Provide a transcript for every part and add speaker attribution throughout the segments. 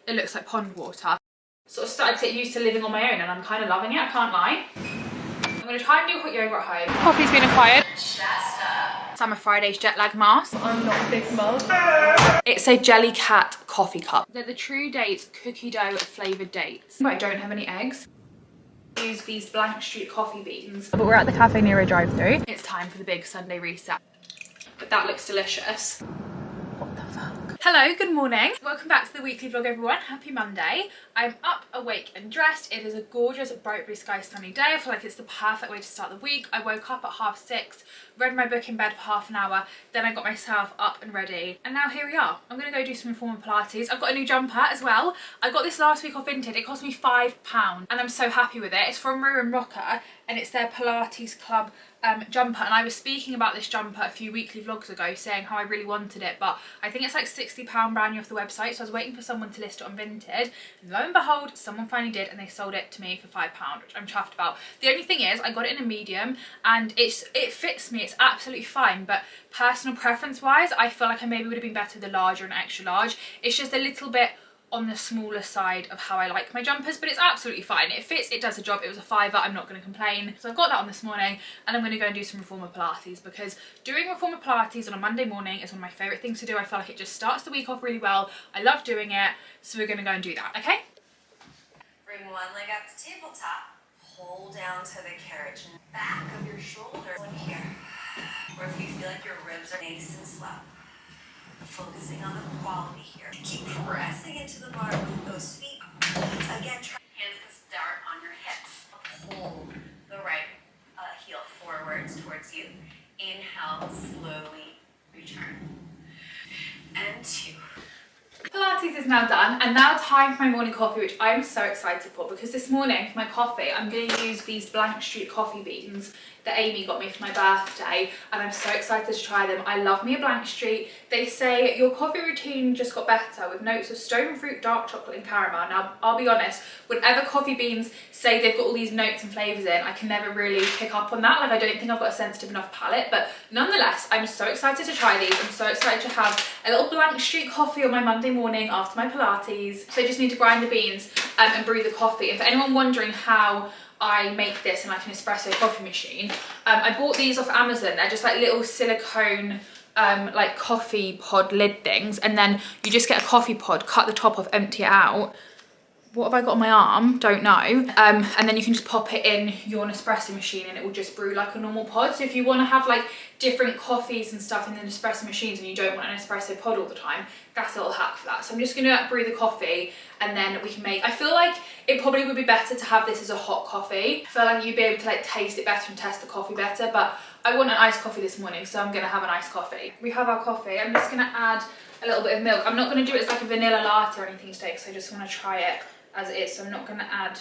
Speaker 1: It looks like pond water. Sort of started to get used to living on my own and I'm kind of loving it, I can't lie. I'm going to try and do hot yoga at home. Coffee's been acquired. Summer Friday's jet lag mask. I'm not a big mug. It's a Jelly Cat coffee cup. They're the True Dates cookie dough flavoured dates. But I don't have any eggs. Use these Blank Street coffee beans. But we're at the cafe near a drive-through. It's time for the big Sunday reset. But that looks delicious. What the fuck? Hello, good morning. Welcome back to the weekly vlog, everyone. Happy Monday. I'm up, awake and dressed. It is a gorgeous, bright blue sky sunny day. I feel like it's the perfect way to start the week. I woke up at 6:30, read my book in bed for half an hour, then I got myself up and ready. And now here we are. I'm gonna go do some reformer Pilates. I've got a new jumper as well. I got this last week off Vinted. It cost me £5 and I'm so happy with it. It's from Ruin Rocker and it's their Pilates Club jumper, and I was speaking about this jumper a few weekly vlogs ago saying how I really wanted it, but I think it's like £60 brand new off the website, so I was waiting for someone to list it on Vinted, and lo and behold someone finally did and they sold it to me for £5, which I'm chuffed about. The only thing is I got it in a medium and it fits me, it's absolutely fine, but personal preference wise I feel like I maybe would have been better with the larger and extra large. It's just a little bit on the smaller side of how I like my jumpers, but it's absolutely fine. It fits, it does the job. It was a £5, I'm not going to complain. So I've got that on this morning and I'm going to go and do some reformer Pilates, because doing reformer Pilates on a Monday morning is one of my favourite things to do. I feel like it just starts the week off really well. I love doing it, so we're going to go and do that, okay?
Speaker 2: Bring one leg up to tabletop, pull down to the carriage and back of your shoulder. One here, or if you feel like your ribs are nice and slow. Focusing on the quality here. Keep pressing into the bar with those feet. Again, try hands to start on your hips. Pull the right heel forwards towards you. Inhale, slowly return. And 2.
Speaker 1: Pilates is now done, and now time for my morning coffee, which I'm so excited for, because this morning for my coffee I'm going to use these Blank Street coffee beans that Amy got me for my birthday, and I'm so excited to try them. I love me a Blank Street. They say your coffee routine just got better with notes of stone fruit, dark chocolate and caramel. Now I'll be honest, whenever coffee beans say they've got all these notes and flavours in, I can never really pick up on that. Like, I don't think I've got a sensitive enough palate, but nonetheless I'm so excited to try these. I'm so excited to have a little Blank Street coffee on my Monday morning after my Pilates. So I just need to grind the beans and brew the coffee. And for anyone wondering how I make this in like an espresso coffee machine, I bought these off Amazon. They're just like little silicone like coffee pod lid things, and then you just get a coffee pod, cut the top off, empty it out. What have I got on my arm? Don't know. And then you can just pop it in your Nespresso machine and it will just brew like a normal pod. So if you want to have like different coffees and stuff in the Nespresso machines and you don't want an espresso pod all the time, that's a little hack for that. So I'm just going to brew the coffee and then we can make, I feel like it probably would be better to have this as a hot coffee. I feel like you'd be able to like taste it better and test the coffee better, but I want an iced coffee this morning, so I'm going to have an iced coffee. We have our coffee. I'm just going to add a little bit of milk. I'm not going to do it as like a vanilla latte or anything today, because I just want to try it as it is, so I'm not going to add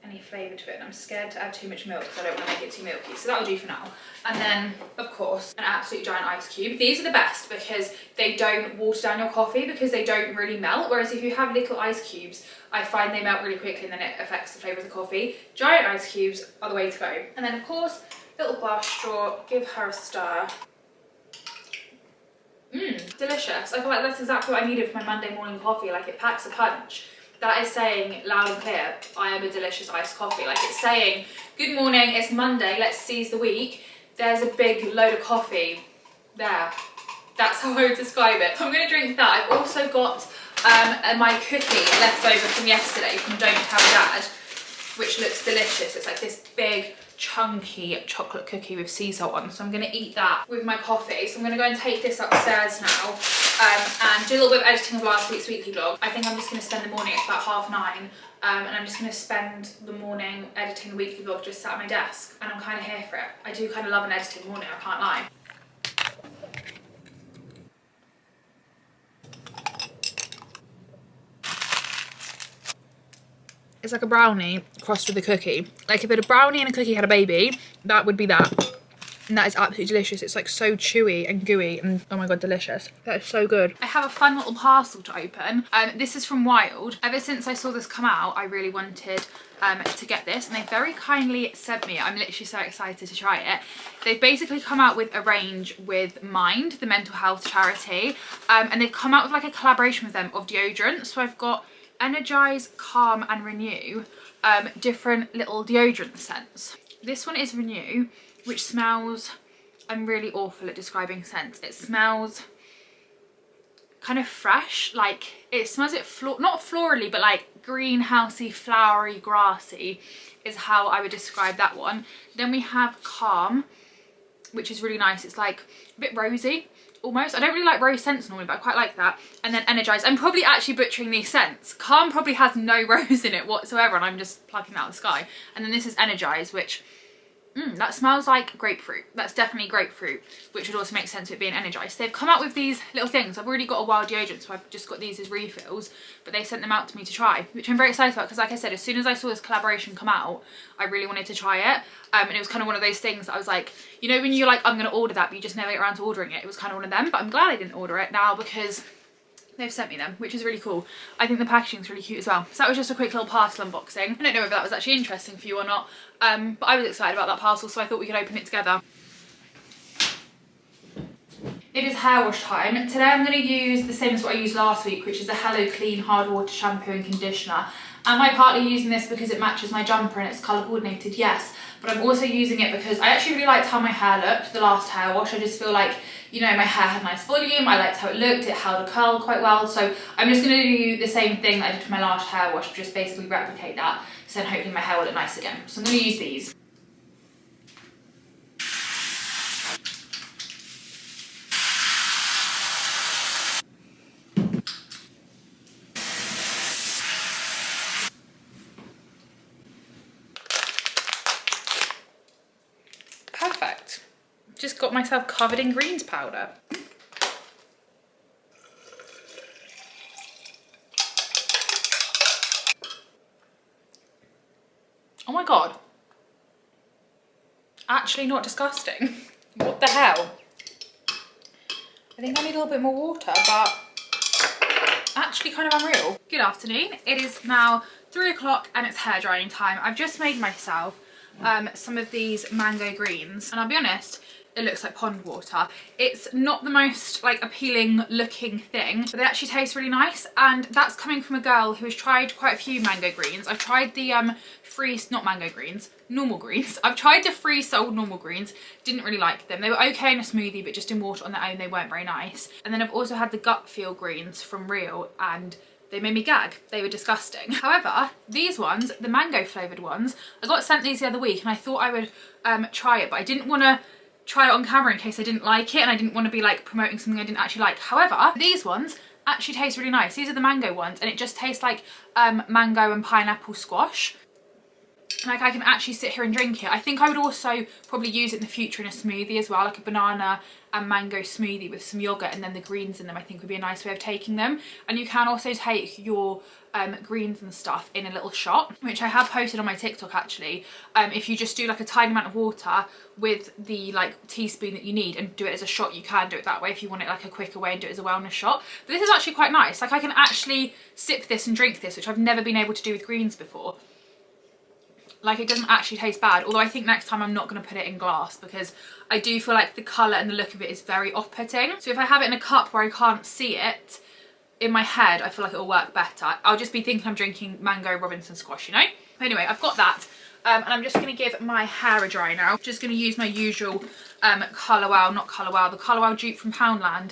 Speaker 1: any flavour to it, and I'm scared to add too much milk because I don't want to make it too milky, so that'll do for now. And then of course an absolute giant ice cube. These are the best because they don't water down your coffee, because they don't really melt, whereas if you have little ice cubes I find they melt really quickly and then it affects the flavour of the coffee. Giant ice cubes are the way to go. And then of course little glass straw, give her a stir. Delicious. I feel like that's exactly what I needed for my Monday morning coffee. Like, it packs a punch. That is saying loud and clear, I am a delicious iced coffee. Like, it's saying, good morning, it's Monday, let's seize the week. There's a big load of coffee there. That's how I would describe it. So I'm going to drink that. I've also got my cookie left over from yesterday from Don't Tell Dad, which looks delicious. It's like this big chunky chocolate cookie with sea salt on, so I'm going to eat that with my coffee. So I'm going to go and take this upstairs now and do a little bit of editing of last week's weekly vlog. I think I'm just going to spend the morning, it's about 9:30, and I'm just going to spend the morning editing the weekly vlog just sat at my desk, and I'm kind of here for it. I do kind of love an editing morning, I can't lie. It's like a brownie crossed with a cookie. Like, if a brownie and a cookie had a baby, that would be that. And that is absolutely delicious. It's like so chewy and gooey and oh my god, delicious. That is so good. I have a fun little parcel to open. This is from Wild. Ever since I saw this come out, I really wanted to get this, and they very kindly sent me it. I'm literally so excited to try it. They've basically come out with a range with Mind, the mental health charity, and they've come out with like a collaboration with them of deodorant. So I've got Energize, Calm and Renew different little deodorant scents. This one is Renew, which smells, I'm really awful at describing scents. It smells kind of fresh, like it smells not florally, but like greenhousey, flowery, grassy is how I would describe that one. Then we have Calm, which is really nice. It's like a bit rosy almost. I don't really like rose scents normally, but I quite like that. And then Energize. I'm probably actually butchering these scents. Calm probably has no rose in it whatsoever, and I'm just plucking it out of the sky. And then this is Energize, which that smells like grapefruit. That's definitely grapefruit, which would also make sense with it being Energized. They've come out with these little things. I've already got a wild deodorant, so I've just got these as refills, but they sent them out to me to try, which I'm very excited about because, like I said, as soon as I saw this collaboration come out, I really wanted to try it. And it was kind of one of those things that I was like, you know, when you're like, I'm going to order that, but you just never get around to ordering it. It was kind of one of them, but I'm glad I didn't order it now because they've sent me them, which is really cool. I think the packaging's really cute as well. So that was just a quick little parcel unboxing. I don't know whether that was actually interesting for you or not, but I was excited about that parcel, so I thought we could open it together. It is hair wash time. Today I'm going to use the same as what I used last week, which is the Hello Clean Hard Water Shampoo and Conditioner. Am I partly using this because it matches my jumper and it's colour coordinated? Yes. But I'm also using it because I actually really liked how my hair looked the last hair wash. I just feel like, you know, my hair had nice volume. I liked how it looked. It held a curl quite well. So I'm just going to do the same thing that I did for my last hair wash, just basically replicate that. So then hopefully my hair will look nice again. So I'm going to use these. Perfect. Just got myself covered in greens powder. Oh my god. Actually not disgusting. What the hell? I think I need a little bit more water, but actually kind of unreal. Good afternoon. It is now 3 o'clock and it's hair drying time. I've just made myself some of these mango greens, and I'll be honest, it looks like pond water. It's not the most like appealing looking thing, but they actually taste really nice, and that's coming from a girl who has tried quite a few mango greens. I've tried the normal greens. I've tried the free sold normal greens, didn't really like them. They were okay in a smoothie, but just in water on their own they weren't very nice. And then I've also had the gut feel greens from Real, and they made me gag. They were disgusting. However, these ones, the mango flavoured ones, I got sent these the other week and I thought I would try it, but I didn't want to try it on camera in case I didn't like it, and I didn't want to be like promoting something I didn't actually like. However, these ones actually taste really nice. These are the mango ones, and it just tastes like mango and pineapple squash. Like I can actually sit here and drink it. I think I would also probably use it in the future in a smoothie as well, like a banana and mango smoothie with some yogurt and then the greens in them. I think would be a nice way of taking them. And you can also take your greens and stuff in a little shot, which I have posted on my TikTok actually. If you just do like a tiny amount of water with the like teaspoon that you need and do it as a shot, you can do it that way if you want it like a quicker way and do it as a wellness shot. But this is actually quite nice. Like I can actually sip this and drink this, which I've never been able to do with greens before. Like it doesn't actually taste bad, although I think next time I'm not going to put it in glass because I do feel like the colour and the look of it is very off-putting. So if I have it in a cup where I can't see it, in my head I feel like it'll work better. I'll just be thinking I'm drinking mango Robinson squash, you know? Anyway, I've got that. And I'm just going to give my hair a dry now. Just going to use my usual the Colour Wow dupe from Poundland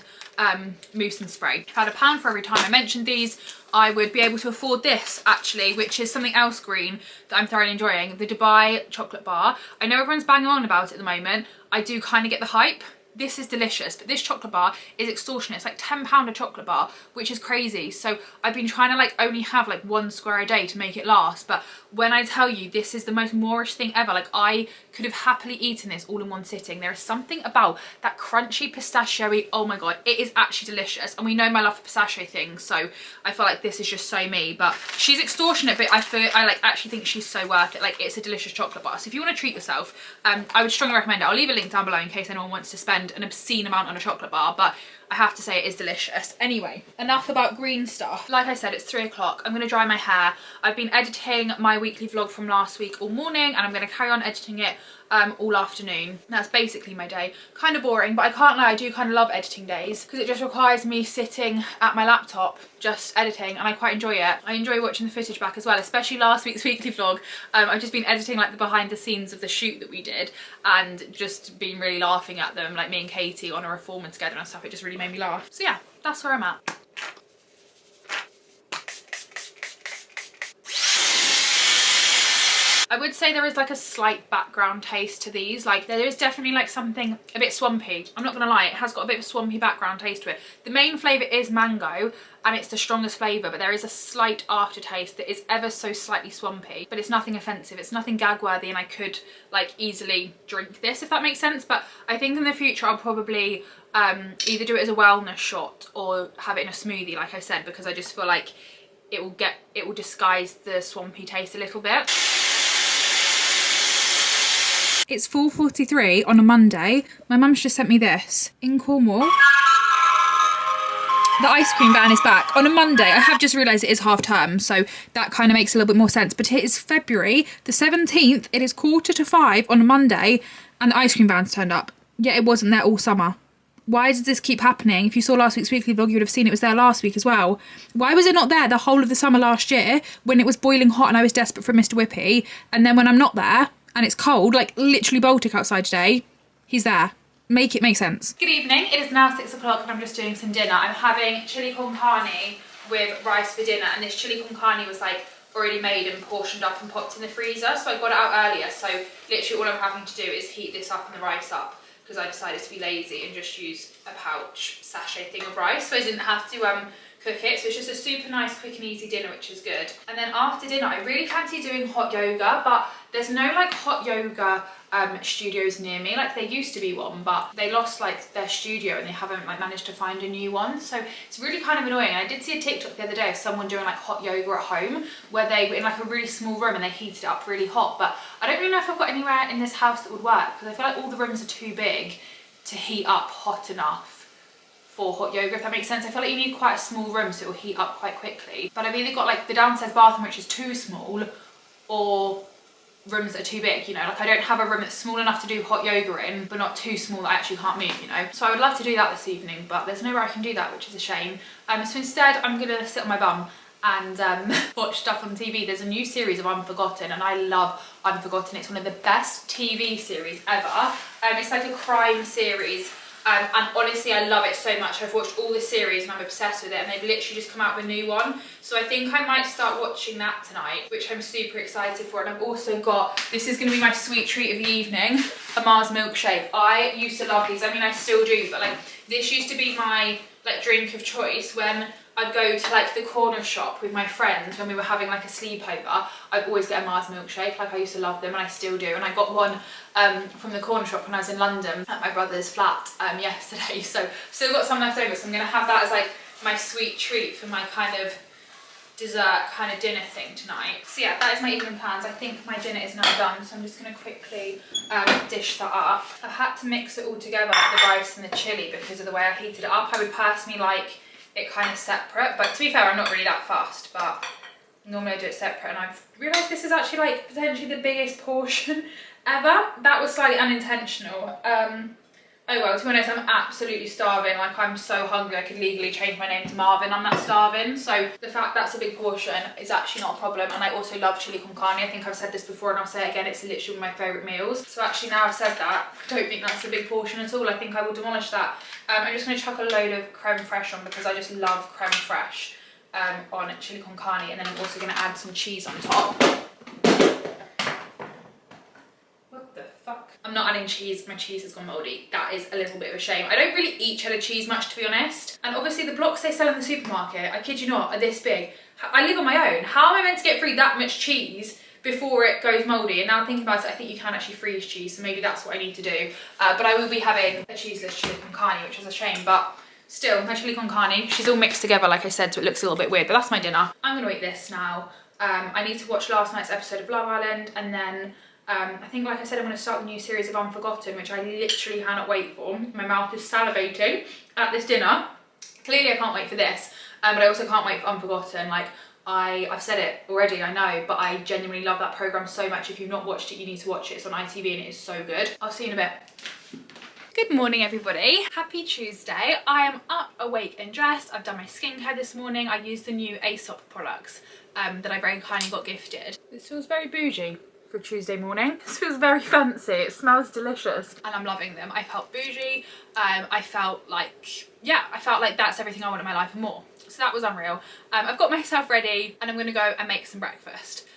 Speaker 1: mousse and spray. If I had £1 for every time I mentioned these, I would be able to afford this actually, which is something else green that I'm thoroughly enjoying. The Dubai chocolate bar. I know everyone's banging on about it at the moment. I do kind of get the hype. This is delicious, but this chocolate bar is extortionate. It's like £10 a chocolate bar, which is crazy. So I've been trying to like only have like 1 square a day to make it last. But when I tell you this is the most Moorish thing ever, like I could have happily eaten this all in one sitting. There is something about that crunchy pistachio-y, oh my god, it is actually delicious. And we know my love for pistachio things, so I feel like this is just so me. But she's extortionate, but I like actually think she's so worth it. Like it's a delicious chocolate bar. So if you want to treat yourself, I would strongly recommend it. I'll leave a link down below in case anyone wants to spend an obscene amount on a chocolate bar, but I have to say it is delicious. Anyway, enough about green stuff. Like I said, it's 3 o'clock. I'm gonna dry my hair. I've been editing my weekly vlog from last week all morning, and I'm gonna carry on editing it all afternoon. That's basically my day. Kind of boring, but I can't lie, I do kind of love editing days because it just requires me sitting at my laptop just editing, and I quite enjoy it. I enjoy watching the footage back as well, especially last week's weekly vlog. I've just been editing like the behind the scenes of the shoot that we did and just been really laughing at them, like me and Katie on a reformer together and stuff. It just really made me laugh. So yeah, that's where I'm at. I would say there is like a slight background taste to these. Like there is definitely like something a bit swampy. I'm not gonna lie, it has got a bit of a swampy background taste to it. The main flavour is mango and it's the strongest flavour, but there is a slight aftertaste that is ever so slightly swampy, but it's nothing offensive, it's nothing gag worthy, and I could like easily drink this if that makes sense. But I think in the future I'll probably either do it as a wellness shot or have it in a smoothie, like I said, because I just feel like it will disguise the swampy taste a little bit. It's 4:43 on a Monday. My mum's just sent me this. In Cornwall, the ice cream van is back on a Monday. I have just realised it is half term, so that kind of makes a little bit more sense. But it is February the 17th. It is 4:45 on a Monday and the ice cream van's turned up. Yet it wasn't there all summer. Why does this keep happening? If you saw last week's weekly vlog, you would have seen it was there last week as well. Why was it not there the whole of the summer last year when it was boiling hot and I was desperate for Mr. Whippy? And then when I'm not there and it's cold, like literally Baltic outside today, he's there. Make it make sense. Good evening, it is now 6 o'clock and I'm just doing some dinner. I'm having chili con carne with rice for dinner, and this chili con carne was like already made and portioned up and popped in the freezer, so I got it out earlier. So literally all I'm having to do is heat this up and the rice up, because I decided to be lazy and just use a pouch sachet thing of rice, so I didn't have to cook it. So it's just a super nice, quick and easy dinner, which is good. And then after dinner, I really fancy doing hot yoga, but there's no like hot yoga studios near me. Like there used to be one, but they lost like their studio and they haven't like managed to find a new one. So it's really kind of annoying. I did see a TikTok the other day of someone doing like hot yoga at home, where they were in like a really small room and they heated it up really hot. But I don't really know if I've got anywhere in this house that would work, because I feel like all the rooms are too big to heat up hot enough for hot yoga, if that makes sense. I feel like you need quite a small room so it will heat up quite quickly. But I've either got like the downstairs bathroom, which is too small, or rooms that are too big, you know. Like I don't have a room that's small enough to do hot yoga in, but not too small that I actually can't move, you know. So I would love to do that this evening, but there's nowhere I can do that, which is a shame. So instead I'm gonna sit on my bum and watch stuff on TV. There's a new series of Unforgotten, and I love Unforgotten. It's one of the best TV series ever. It's like a crime series. And honestly, I love it so much. I've watched all the series and I'm obsessed with it, and they've literally just come out with a new one. So I think I might start watching that tonight, which I'm super excited for. And I've also got, this is going to be my sweet treat of the evening, a Mars milkshake. I used to love these. I mean, I still do, but like this used to be my like drink of choice when I'd go to like the corner shop with my friends when we were having like a sleepover. I'd always get a Mars milkshake. Like I used to love them, and I still do. And I got one from the corner shop when I was in London at my brother's flat yesterday. So still got some left over, so I'm gonna have that as like my sweet treat for my kind of dessert kind of dinner thing tonight. So yeah, that is my evening plans. I think my dinner is now done, so I'm just gonna quickly dish that up. I've had to mix it all together, like the rice and the chili, because of the way I heated it up. I would personally like it kind of separate, but to be fair, I'm not really that fast, but normally I do it separate. And I've realised this is actually like potentially the biggest portion ever. That was slightly unintentional. Oh well, to be honest, I'm absolutely starving. Like I'm so hungry I could legally change my name to Marvin. I'm that starving. So the fact that's a big portion is actually not a problem. And I also love chili con carne. I think I've said this before and I'll say it again, it's literally one of my favourite meals. So actually now I've said that, I don't think that's a big portion at all. I think I will demolish that. I'm just going to chuck a load of creme fraiche on, because I just love creme fraiche on chili con carne. And then I'm also going to add some cheese on top. I'm not adding cheese, my cheese has gone mouldy. That is a little bit of a shame. I don't really eat cheddar cheese much, to be honest. And obviously the blocks they sell in the supermarket, I kid you not, are this big. I live on my own. How am I meant to get through that much cheese before it goes mouldy? And now thinking about it, I think you can actually freeze cheese, so maybe that's what I need to do. But I will be having a cheeseless chili con carne, which is a shame, but still, my chili con carne, she's all mixed together, like I said, so it looks a little bit weird, but that's my dinner. I'm gonna eat this now. I need to watch last night's episode of Love Island, and then I think, like I said, I'm going to start the new series of Unforgotten, which I literally cannot wait for. My mouth is salivating at this dinner. Clearly I can't wait for this, but I also can't wait for Unforgotten. Like, I've said it already, I know, but I genuinely love that programme so much. If you've not watched it, you need to watch it. It's on ITV and it is so good. I'll see you in a bit. Good morning, everybody. Happy Tuesday. I am up, awake and dressed. I've done my skincare this morning. I used the new Aesop products that I very kindly got gifted. This feels very bougie for Tuesday morning. This feels very fancy. It smells delicious and I'm loving them. I felt bougie. I felt like, yeah, I felt like that's everything I want in my life and more. So that was unreal. I've got myself ready and I'm gonna go and make some breakfast.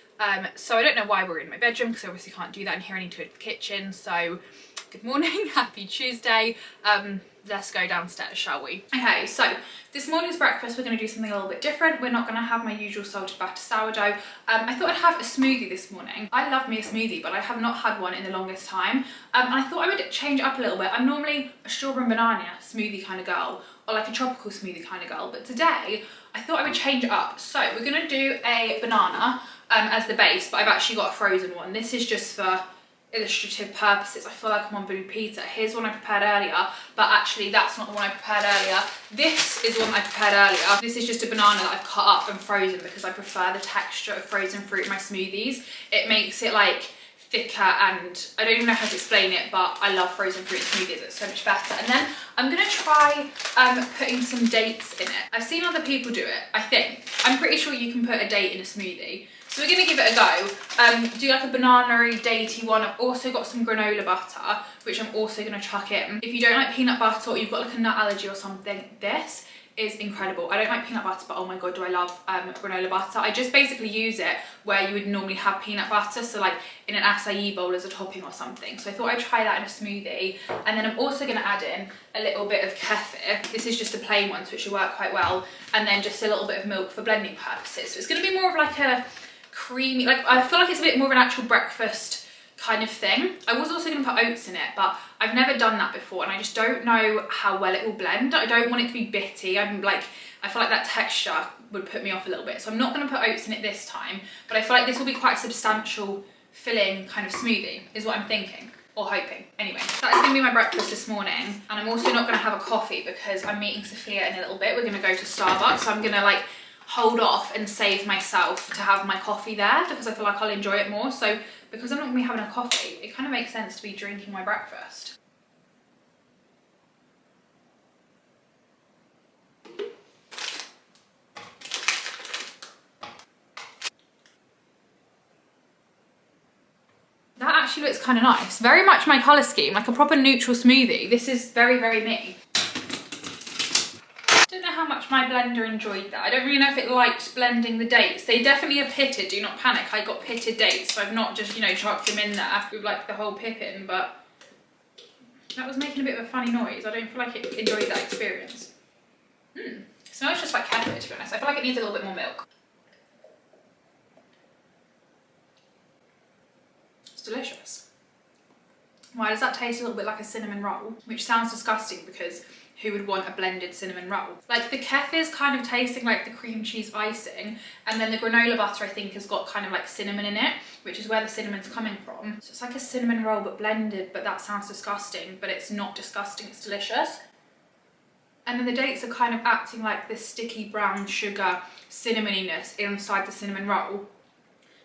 Speaker 1: So I don't know why we're in my bedroom because I obviously can't do that in here. I need to go to the kitchen. So good morning, happy Tuesday. Let's go downstairs, shall we? Okay, so this morning's breakfast, we're gonna do something a little bit different. We're not gonna have my usual salted batter sourdough. I thought I'd have a smoothie this morning. I love me a smoothie, but I have not had one in the longest time. And I thought I would change it up a little bit. I'm normally a strawberry and banana smoothie kind of girl, or like a tropical smoothie kind of girl. But today, I thought I would change it up. So we're gonna do a banana as the base, but I've actually got a frozen one. This is just for illustrative purposes. I feel like I'm on Blue Peter. Here's one I prepared earlier, but actually that's not the one I prepared earlier. This is one I prepared earlier. This is just a banana that I've cut up and frozen because I prefer the texture of frozen fruit in my smoothies. It makes it like thicker and I don't even know how to explain it, but I love frozen fruit smoothies. It's so much better. And then I'm gonna try putting some dates in it. I've seen other people do it, I think. I'm pretty sure you can put a date in a smoothie. So we're gonna give it a go. Do like a banana-y, datey one. I've also got some granola butter, which I'm also gonna chuck in. If you don't like peanut butter or you've got like a nut allergy or something, this is incredible. I don't like peanut butter, but oh my God, do I love granola butter. I just basically use it where you would normally have peanut butter, so like in an acai bowl as a topping or something. So I thought I'd try that in a smoothie. And then I'm also gonna add in a little bit of kefir. This is just a plain one, so it should work quite well. And then just a little bit of milk for blending purposes. So it's gonna be more of like a creamy, like I feel like it's a bit more of an actual breakfast kind of thing. I was also going to put oats in it, but I've never done that before and I just don't know how well it will blend. I don't want it to be bitty. I feel like that texture would put me off a little bit. So I'm not going to put oats in it this time, but I feel like this will be quite a substantial filling kind of smoothie is what I'm thinking or hoping. Anyway, that is going to be my breakfast this morning. And I'm also not going to have a coffee because I'm meeting Sophia in a little bit. We're going to go to Starbucks. So I'm going to like hold off and save myself to have my coffee there because I feel like I'll enjoy it more. So because I'm not going to be having a coffee, it kind of makes sense to be drinking my breakfast. That actually looks kind of nice. Very much my colour scheme, like a proper neutral smoothie. This is very, very me. How much my blender enjoyed that. I don't really know if it liked blending the dates. They definitely are pitted, do not panic. I got pitted dates, so I've not just, you know, chucked them in there with like the whole pippin, but that was making a bit of a funny noise. I don't feel like it enjoyed that experience. It smells just like kefir, to be honest. I feel like it needs a little bit more milk. It's delicious. Why does that taste a little bit like a cinnamon roll? Which sounds disgusting because who would want a blended cinnamon roll? Like the kefir's kind of tasting like the cream cheese icing, and then the granola butter I think has got kind of like cinnamon in it, which is where the cinnamon's coming from. So it's like a cinnamon roll but blended, but that sounds disgusting, but it's not disgusting, it's delicious. And then the dates are kind of acting like this sticky brown sugar cinnamoniness inside the cinnamon roll.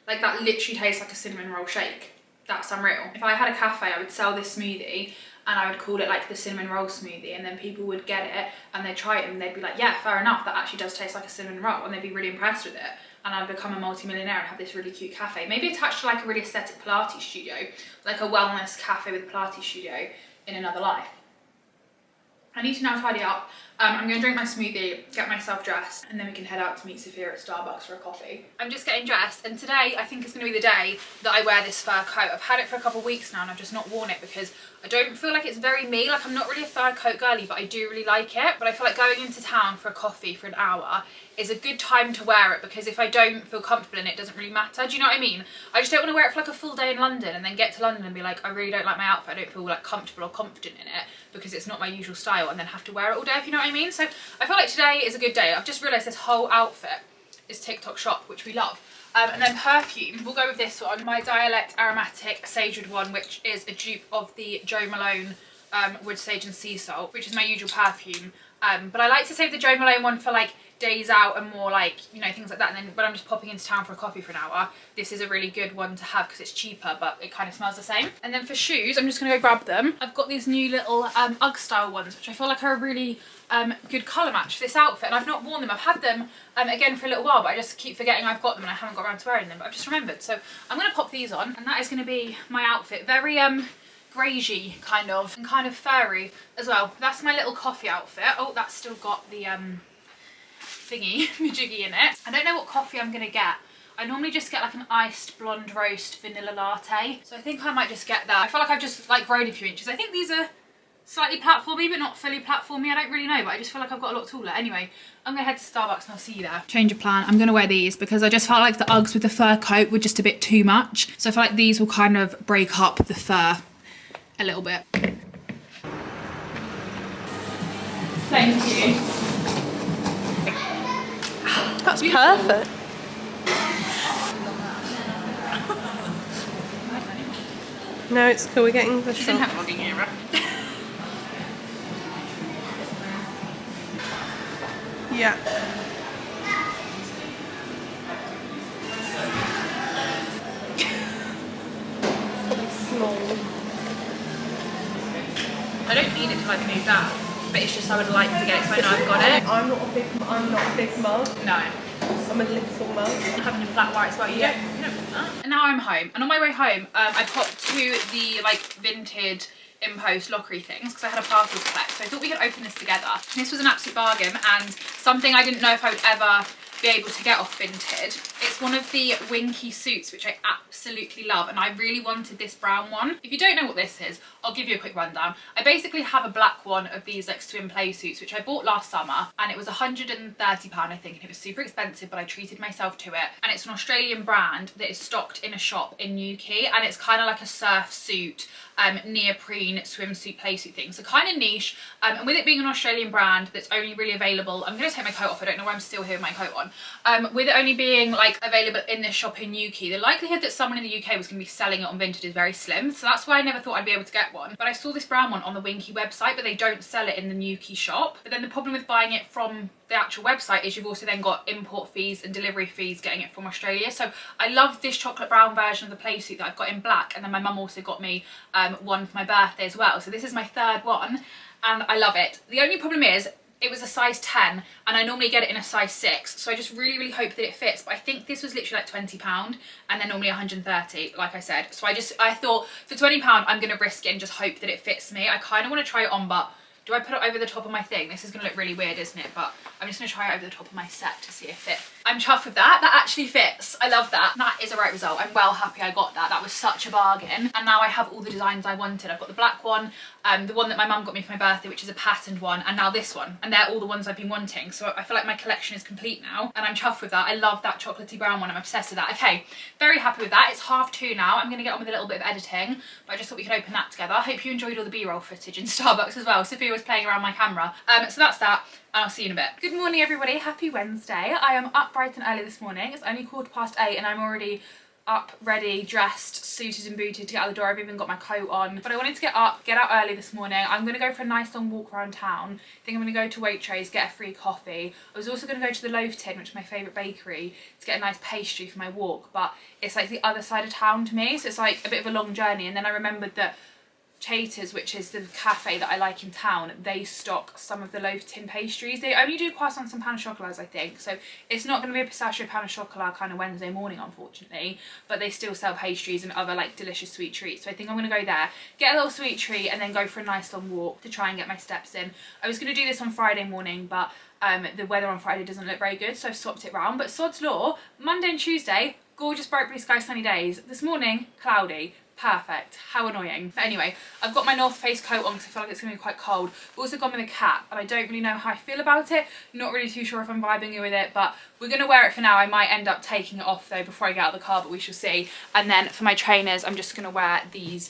Speaker 1: Like that literally tastes like a cinnamon roll shake. That's unreal. If I had a cafe, I would sell this smoothie and I would call it like the cinnamon roll smoothie, and then people would get it and they'd try it and they'd be like, yeah, fair enough, that actually does taste like a cinnamon roll, and they'd be really impressed with it. And I'd become a multi-millionaire and have this really cute cafe. Maybe attached to like a really aesthetic Pilates studio, like a wellness cafe with Pilates studio in another life. I need to now tidy up. I'm going to drink my smoothie, get myself dressed, and then we can head out to meet Sophia at Starbucks for a coffee. I'm just getting dressed, and today I think is going to be the day that I wear this fur coat. I've had it for a couple of weeks now and I've just not worn it because I don't feel like it's very me. Like I'm not really a fur coat girly, but I do really like it. But I feel like going into town for a coffee for an hour is a good time to wear it, because if I don't feel comfortable in it, it doesn't really matter. Do you know what I mean? I just don't want to wear it for like a full day in London and then get to London and be like, I really don't like my outfit, I don't feel like comfortable or confident in it because it's not my usual style, and then have to wear it all day, if you know what I mean. So I feel like today is a good day. I've just realised this whole outfit is TikTok Shop, which we love. And then perfume, we'll go with this one, my Dialect Aromatic Sagewood one, which is a dupe of the Jo Malone Wood Sage and Sea Salt, which is my usual perfume. But I like to save the Jo Malone one for like days out and more like, you know, things like that. And then when I'm just popping into town for a coffee for an hour, this is a really good one to have because it's cheaper, but it kind of smells the same. And then for shoes, I'm just gonna go grab them. I've got these new little UGG style ones, which I feel like are a really good colour match for this outfit. And I've not worn them. I've had them again for a little while, but I just keep forgetting I've got them and I haven't got around to wearing them, but I've just remembered. So I'm gonna pop these on, and that is gonna be my outfit. Very greigey kind of, and kind of furry as well. That's my little coffee outfit. Oh, that's still got the thingy, majiggy in it. I don't know what coffee I'm gonna get. I normally just get like an iced blonde roast vanilla latte, so I think I might just get that. I feel like I've just like grown a few inches. I think these are slightly platformy, but not fully platformy. I don't really know, but I just feel like I've got a lot taller. Anyway, I'm gonna head to Starbucks and I'll see you there. Change of plan. I'm gonna wear these because I just felt like the Uggs with the fur coat were just a bit too much. So I feel like these will kind of break up the fur a little bit. Thank you.
Speaker 3: That's perfect. No, it's cool. We're getting the
Speaker 1: She didn't
Speaker 3: shop.
Speaker 1: have a vlogging era.
Speaker 3: Yeah. Probably small.
Speaker 1: I don't need it to like move that, but it's just I would like to get it so I know I've got it.
Speaker 3: I'm not a big mug.
Speaker 1: No.
Speaker 3: I'm a little mug.
Speaker 1: Having a flat white as well. You don't want that. And now I'm home. And on my way home, I popped to the like Vinted Impost lockery things because I had a parcel to collect. So I thought we could open this together. This was an absolute bargain and something I didn't know if I would ever be able to get off Vinted. It's one of the Winky suits, which I absolutely love, and I really wanted this brown one. If you don't know what this is, I'll give you a quick rundown. I basically have a black one of these like swim play suits, which I bought last summer, and it was £130 I think, and it was super expensive, but I treated myself to it. And it's an Australian brand that is stocked in a shop in Newquay, and it's kind of like a surf suit, neoprene swimsuit play suit thing, so kind of niche. And with it being an Australian brand that's only really available, I'm gonna take my coat off, I don't know why I'm still here with my coat on. With it only being like available in this shop in Newquay, the likelihood that someone in the UK was going to be selling it on Vinted is very slim, so that's why I never thought I'd be able to get one. But I saw this brown one on the Winky website, but they don't sell it in the Newquay shop. But then the problem with buying it from the actual website is you've also then got import fees and delivery fees getting it from Australia. So I love this chocolate brown version of the play suit that I've got in black, and then my mum also got me one for my birthday as well. So this is my third one and I love it. The only problem is it was a size 10 and I normally get it in a size 6, so I just really hope that it fits. But I think this was literally like £20 and they're normally 130, like I said. So I thought for £20 I'm gonna risk it and just hope that it fits me. I kind of want to try it on, but do I put it over the top of my thing? This is gonna look really weird, isn't it? But I'm just gonna try it over the top of my set to see if it. I'm chuffed with that. That actually fits. I love that. That is a right result. I'm well happy I got that. That was such a bargain. And now I have all the designs I wanted. I've got the black one, the one that my mum got me for my birthday, which is a patterned one, and now this one. And they're all the ones I've been wanting. So I feel like my collection is complete now, and I'm chuffed with that. I love that chocolatey brown one. I'm obsessed with that. Okay, very happy with that. It's 2:30 now. I'm gonna get on with a little bit of editing, but I just thought we could open that together. I hope you enjoyed all the B-roll footage in Starbucks as well. Sophia was playing around my camera. So that's that. And I'll see you in a bit. Good morning everybody, happy Wednesday. I am up bright and early this morning. It's only 8:15 and I'm already up, ready, dressed, suited and booted to get out the door. I've even got my coat on. But I wanted to get out early this morning. I'm gonna go for a nice long walk around town. I think I'm gonna go to Waitrose, get a free coffee. I was also gonna go to the Loaf Tin, which is my favourite bakery, to get a nice pastry for my walk, but it's like the other side of town to me, so it's like a bit of a long journey. And then I remembered that Chater's, which is the cafe that I like in town, they stock some of the Loaf Tin pastries. They only do croissants and pain au chocolats, I think, so it's not going to be a pistachio pain au chocolat kind of Wednesday morning, unfortunately, but they still sell pastries and other like delicious sweet treats. So I think I'm going to go there, get a little sweet treat, and then go for a nice long walk to try and get my steps in. I was going to do this on Friday morning, but the weather on Friday doesn't look very good, so I've swapped it round. But sod's law, Monday and Tuesday, gorgeous bright blue sky sunny days. This morning, cloudy. Perfect. How annoying. But anyway, I've got my North Face coat on because I feel like it's going to be quite cold. I've also gone with a cap and I don't really know how I feel about it. Not really too sure if I'm vibing with it, but we're going to wear it for now. I might end up taking it off though before I get out of the car, but we shall see. And then for my trainers, I'm just going to wear these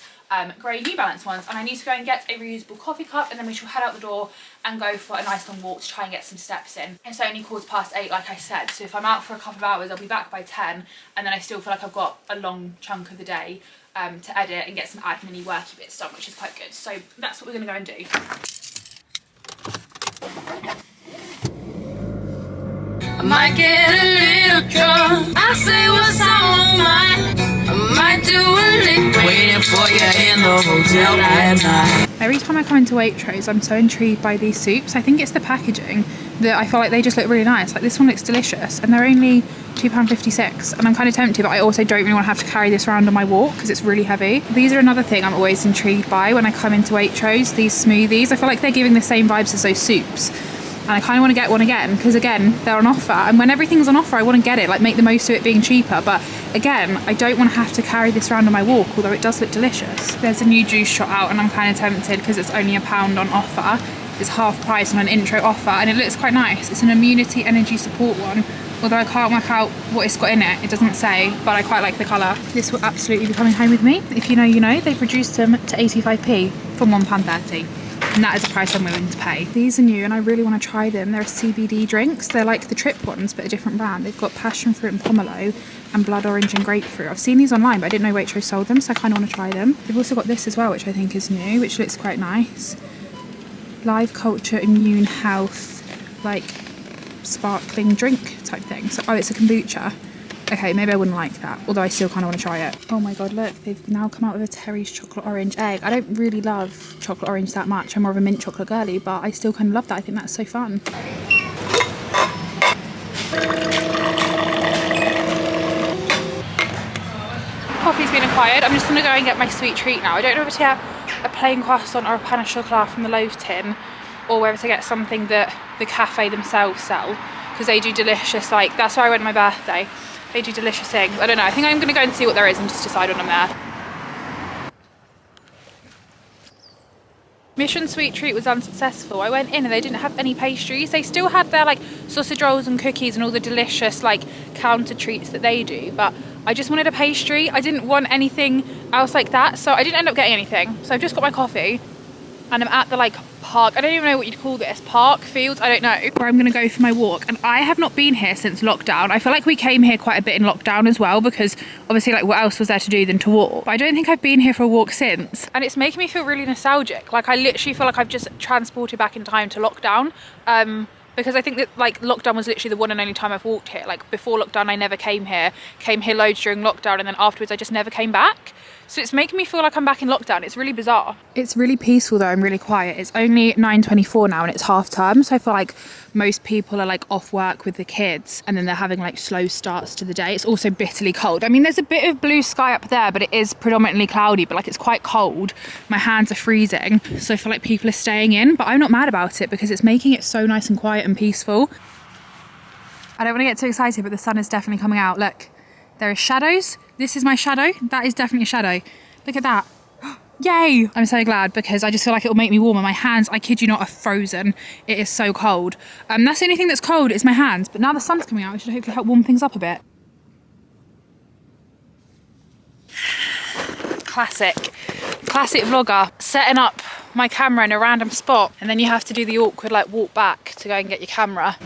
Speaker 1: grey New Balance ones, and I need to go and get a reusable coffee cup, and then we shall head out the door and go for a nice long walk to try and get some steps in. It's only 8:15, like I said, so if I'm out for a couple of hours I'll be back by 10, and then I still feel like I've got a long chunk of the day to edit and get some admin-y worky bits done, which is quite good. So that's what we're going to go and do.
Speaker 4: I might get a little drunk. I say what's on my mind. I might do a little waiting for you in the hotel at night.
Speaker 1: Every time I come into Waitrose, I'm so intrigued by these soups. I think it's the packaging that I feel like they just look really nice. Like this one looks delicious, and they're only £2.56, and I'm kind of tempted, but I also don't really want to have to carry this around on my walk because it's really heavy. These are another thing I'm always intrigued by when I come into Waitrose, these smoothies. I feel like they're giving the same vibes as those soups. And I kind of want to get one again because, again, they're on offer, and when everything's on offer I want to get it, like make the most of it being cheaper. But again, I don't want to have to carry this around on my walk, although it does look delicious. There's a new juice shot out and I'm kind of tempted because it's only £1 on offer. It's half price on an intro offer, and it looks quite nice. It's an immunity energy support one, although I can't work out what it's got in it. It doesn't say, but I quite like the colour. This will absolutely be coming home with me. If you know, you know. They've reduced them to 85p from £1.30. And that is a price I'm willing to pay. These are new and I really want to try them. They're CBD drinks. They're like the Trip ones, but a different brand. They've got passion fruit and pomelo and blood orange and grapefruit. I've seen these online, but I didn't know Waitrose sold them, so I kind of want to try them. They've also got this as well, which I think is new, which looks quite nice. Live culture immune health, like sparkling drink type thing. So, oh, it's a kombucha. Okay, maybe I wouldn't like that, although I still kind of want to try it. Oh my god, look, they've now come out with a Terry's chocolate orange egg. I don't really love chocolate orange that much. I'm more of a mint chocolate girly, but I still kind of love that. I think that's so fun. Coffee's been acquired. I'm just going to go and get my sweet treat now. I don't know whether to get a plain croissant or a pain au chocolat from the loaf tin, or whether to get something that the cafe themselves sell, because they do delicious, like, that's where I went on my birthday. They do delicious things. I don't know, I think I'm going to go and see what there is and just decide when I'm there. Mission sweet treat was unsuccessful. I went in and they didn't have any pastries. They still had their like sausage rolls and cookies and all the delicious like counter treats that they do, but I just wanted a pastry. I didn't want anything else like that, so I didn't end up getting anything. So I've just got my coffee and I'm at the like park, I don't even know what you'd call this, park, fields, I don't know, where I'm gonna go for my walk. And I have not been here since lockdown. I feel like we came here quite a bit in lockdown as well, because obviously like what else was there to do than to walk. But I don't think I've been here for a walk since, and it's making me feel really nostalgic. Like I literally feel like I've just transported back in time to lockdown, because I think that like lockdown was literally the one and only time I've walked here. Like before lockdown I never came here loads during lockdown, and then afterwards I just never came back. So it's making me feel like I'm back in lockdown. It's really bizarre. It's really peaceful though, and really quiet. It's only 9:24 now and it's half term, so I feel like most people are like off work with the kids, and then they're having like slow starts to the day. It's also bitterly cold. I mean, there's a bit of blue sky up there, but it is predominantly cloudy, but like it's quite cold. My hands are freezing, so I feel like people are staying in, but I'm not mad about it because it's making it so nice and quiet and peaceful. I don't want to get too excited, but the sun is definitely coming out. Look, there are shadows. This is my shadow. That is definitely a shadow. Look at that. Yay! I'm so glad, because I just feel like it will make me warmer. My hands, I kid you not, are frozen. It is so cold. That's the only thing that's cold is my hands, but now the sun's coming out, it should hopefully help warm things up a bit. Classic vlogger, setting up my camera in a random spot, and then you have to do the awkward like walk back to go and get your camera.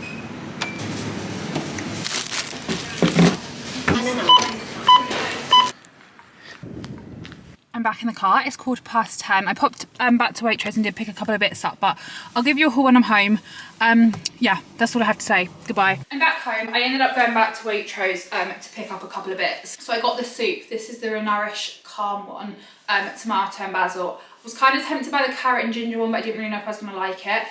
Speaker 1: I'm back in the car. It's 10:15. I popped back to Waitrose and did pick a couple of bits up, but I'll give you a haul when I'm home. Yeah, that's all I have to say. Goodbye. I'm back home. I ended up going back to Waitrose to pick up a couple of bits. So I got the soup. This is the Nourish Calm one, tomato and basil. I was kind of tempted by the carrot and ginger one, but I didn't really know if I was going to like it.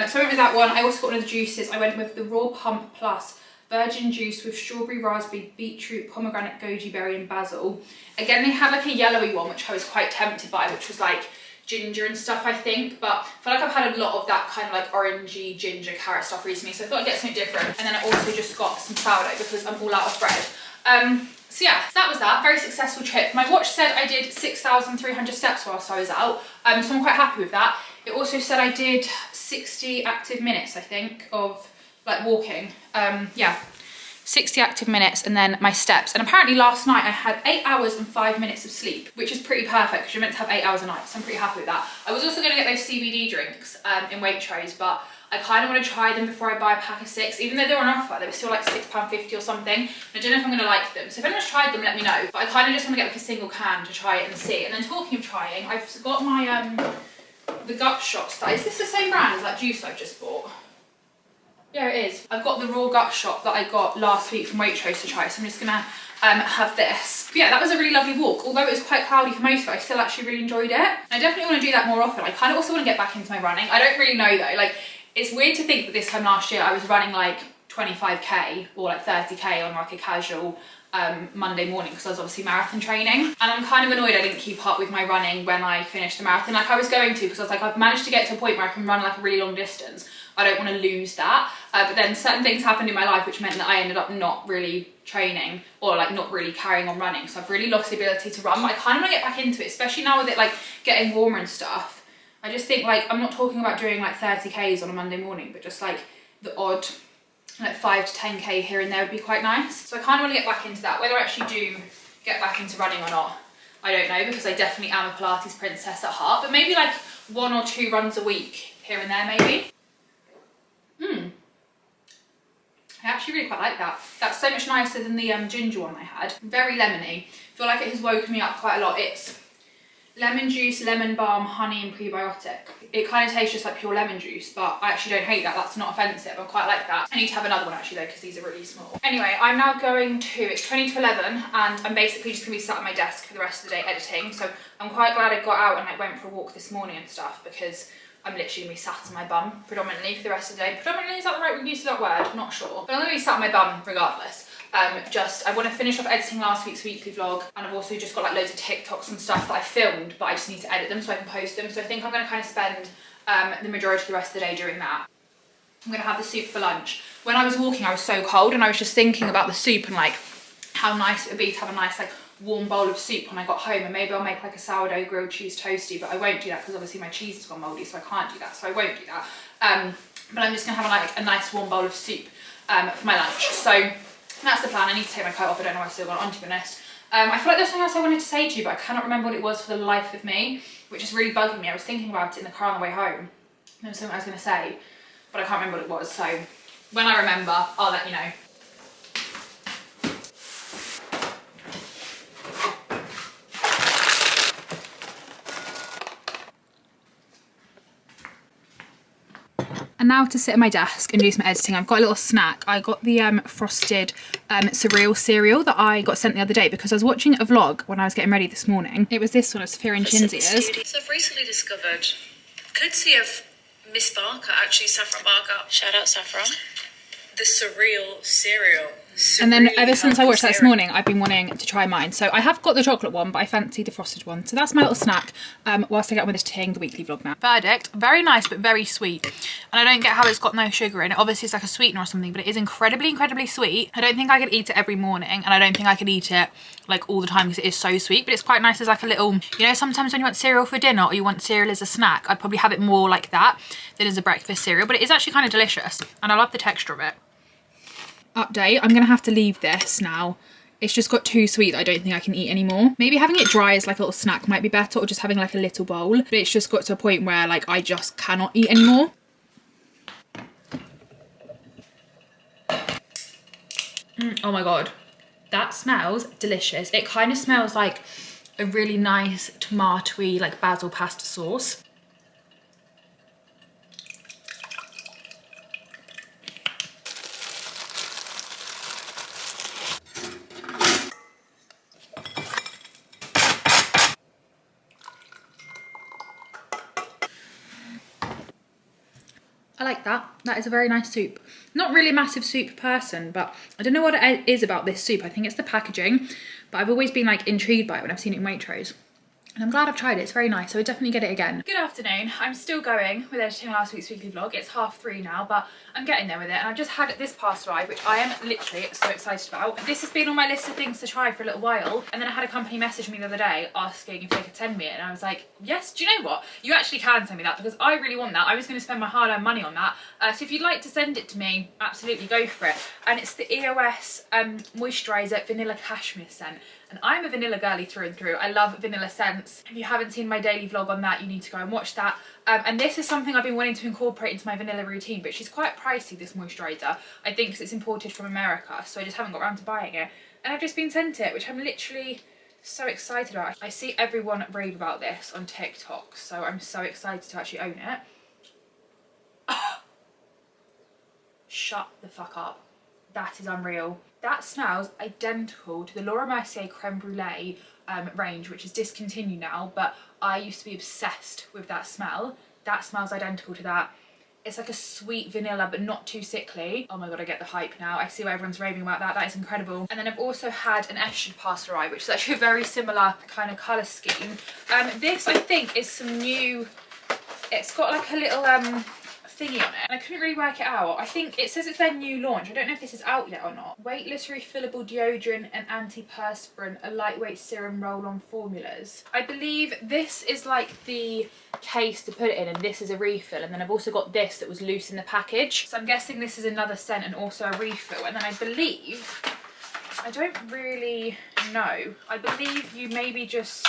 Speaker 1: So I went with that one. I also got one of the juices. I went with the Raw Pump Plus virgin juice with strawberry, raspberry, beetroot, pomegranate, goji berry and basil. Again, they had like a yellowy one, which I was quite tempted by, which was like ginger and stuff, I think, but I feel like I've had a lot of that kind of like orangey ginger carrot stuff recently, so I thought I'd get something different. And then I also just got some sourdough because I'm all out of bread. So yeah, so that was that. Very successful trip. My watch said I did 6,300 steps whilst I was out, so I'm quite happy with that. It also said I did 60 active minutes, I think, of like walking. Yeah, 60 active minutes, and then my steps. And apparently last night I had 8 hours and 5 minutes of sleep, which is pretty perfect because you're meant to have 8 hours a night, so I'm pretty happy with that. I was also going to get those CBD drinks in Waitrose, but I kind of want to try them before I buy a pack of 6, even though they're on offer. They were still like £6.50 or something. I don't know if I'm going to like them, so if anyone's tried them, let me know. But I kind of just want to get like a single can to try it and see. And then talking of trying, I've got my the gut shots. Is this the same brand as that juice I've just bought? Yeah, it is. I've got the raw gut shot that I got last week from Waitrose to try, so I'm just gonna have this. But yeah, that was a really lovely walk. Although it was quite cloudy for most of it, I still actually really enjoyed it. I definitely want to do that more often. I kind of also want to get back into my running. I don't really know though, like, it's weird to think that this time last year I was running like 25k or like 30k on like a casual Monday morning, because I was obviously marathon training, and I'm kind of annoyed I didn't keep up with my running when I finished the marathon like I was going to, because I was like, I've managed to get to a point where I can run like a really long distance. I don't want to lose that, but then certain things happened in my life which meant that I ended up not really training or like not really carrying on running, so I've really lost the ability to run. But I kind of want to get back into it, especially now with it like getting warmer and stuff. I just think, like, I'm not talking about doing like 30k's on a Monday morning, but just like the odd like 5 to 10k here and there would be quite nice. So I kind of want to get back into that. Whether I actually do get back into running or not, I don't know, because I definitely am a Pilates princess at heart. But maybe like 1 or 2 runs a week here and there maybe. I actually really quite like that. That's so much nicer than the ginger one I had. Very lemony. I feel like it has woken me up quite a lot. It's lemon juice, lemon balm, honey and prebiotic. It kind of tastes just like pure lemon juice, but I actually don't hate that. That's not offensive. I quite like that. I need to have another one actually though, because these are really small. Anyway, I'm now going to, it's 20 to 11, and I'm basically just gonna be sat at my desk for the rest of the day editing. So I'm quite glad I got out and like went for a walk this morning and stuff, because I'm literally gonna be sat on my bum predominantly for the rest of the day. Predominantly, is that the right use of that word? Not sure. But I'm gonna be sat on my bum regardless. I want to finish off editing last week's weekly vlog, and I've also just got like loads of TikToks and stuff that I filmed, but I just need to edit them so I can post them. So I think I'm going to kind of spend the majority of the rest of the day doing that. I'm going to have the soup for lunch. When I was walking, I was so cold, and I was just thinking about the soup and like how nice it would be to have a nice like warm bowl of soup when I got home. And maybe I'll make like a sourdough grilled cheese toasty, but I won't do that because obviously my cheese has gone mouldy, so I can't do that, so I won't do that. But I'm just going to have like a nice warm bowl of soup for my lunch. So that's the plan. I need to take my coat off. I don't know why I still got it on, to be honest. I feel like there's something else I wanted to say to you, but I cannot remember what it was for the life of me, which is really bugging me. I was thinking about it in the car on the way home. There was something I was going to say, but I can't remember what it was. So when I remember, I'll let you know. And now to sit at my desk and do some editing. I've got a little snack. I got the frosted surreal cereal that I got sent the other day because I was watching a vlog when I was getting ready this morning. It was this one of Sophia and Chinzia's.
Speaker 5: So I've recently discovered, courtesy of Miss Barker, actually Saffron Barker, shout out Saffron, the surreal cereal.
Speaker 1: And then ever since I watched that this morning, I've been wanting to try mine. So I have got the chocolate one, but I fancy the frosted one. So that's my little snack whilst I get on with editing the weekly vlog now. Verdict, very nice, but very sweet. And I don't get how it's got no sugar in it. Obviously it's like a sweetener or something, but it is incredibly, incredibly sweet. I don't think I could eat it every morning, and I don't think I could eat it like all the time because it is so sweet, but it's quite nice as like a little, you know, sometimes when you want cereal for dinner or you want cereal as a snack, I'd probably have it more like that than as a breakfast cereal, but it is actually kind of delicious and I love the texture of it. Update, I'm gonna have to leave this now. It's just got too sweet that I don't think I can eat anymore. Maybe having it dry as like a little snack might be better, or just having like a little bowl, but it's just got to a point where like I just cannot eat anymore. Oh my god, that smells delicious. It kind of smells like a really nice tomatoey like basil pasta sauce. I like that. That is a very nice soup. Not really a massive soup person, but I don't know what it is about this soup. I think it's the packaging, but I've always been like intrigued by it when I've seen it in Waitrose. and I'm glad I've tried it. It's very nice, so I would definitely get it again. Good afternoon. I'm still going with editing last week's weekly vlog. It's 3:30 now, but I'm getting there with it, and I've just had this parcel arrive, which I am literally so excited about. This has been on my list of things to try for a little while, and then I had a company message me the other day asking if they could send me it, and I was like, yes, do you know what? You actually can send me that, because I really want that. I was going to spend my hard-earned money on that, so if you'd like to send it to me, absolutely go for it. And it's the EOS moisturiser vanilla cashmere scent, and I'm a vanilla girly through and through. I love vanilla scents. If you haven't seen my daily vlog on that, you need to go and watch that. And this is something I've been wanting to incorporate into my vanilla routine, but she's quite pricey, this moisturiser, I think, because it's imported from America, so I just haven't got around to buying it. And I've just been sent it, which I'm literally so excited about. I see everyone rave about this on TikTok, so I'm so excited to actually own it. Shut the fuck up. That is unreal. That smells identical to the Laura Mercier Creme Brulee range, which is discontinued now, but I used to be obsessed with that smell. That smells identical to that. It's like a sweet vanilla, but not too sickly. Oh my god, I get the hype now. I see why everyone's raving about that. That is incredible. And then I've also had an estrogen parcel arrive, which is actually a very similar kind of colour scheme. This, I think, is some new... It's got like a little thingy on it, and I couldn't really work it out. I think it says it's their new launch. I don't know if this is out yet or not. Weightless refillable deodorant and antiperspirant, a lightweight serum roll-on formulas. I believe this is like the case to put it in, and this is a refill, and then I've also got this that was loose in the package, so I'm guessing this is another scent and also a refill. And then I believe, I don't really know, I believe you maybe just,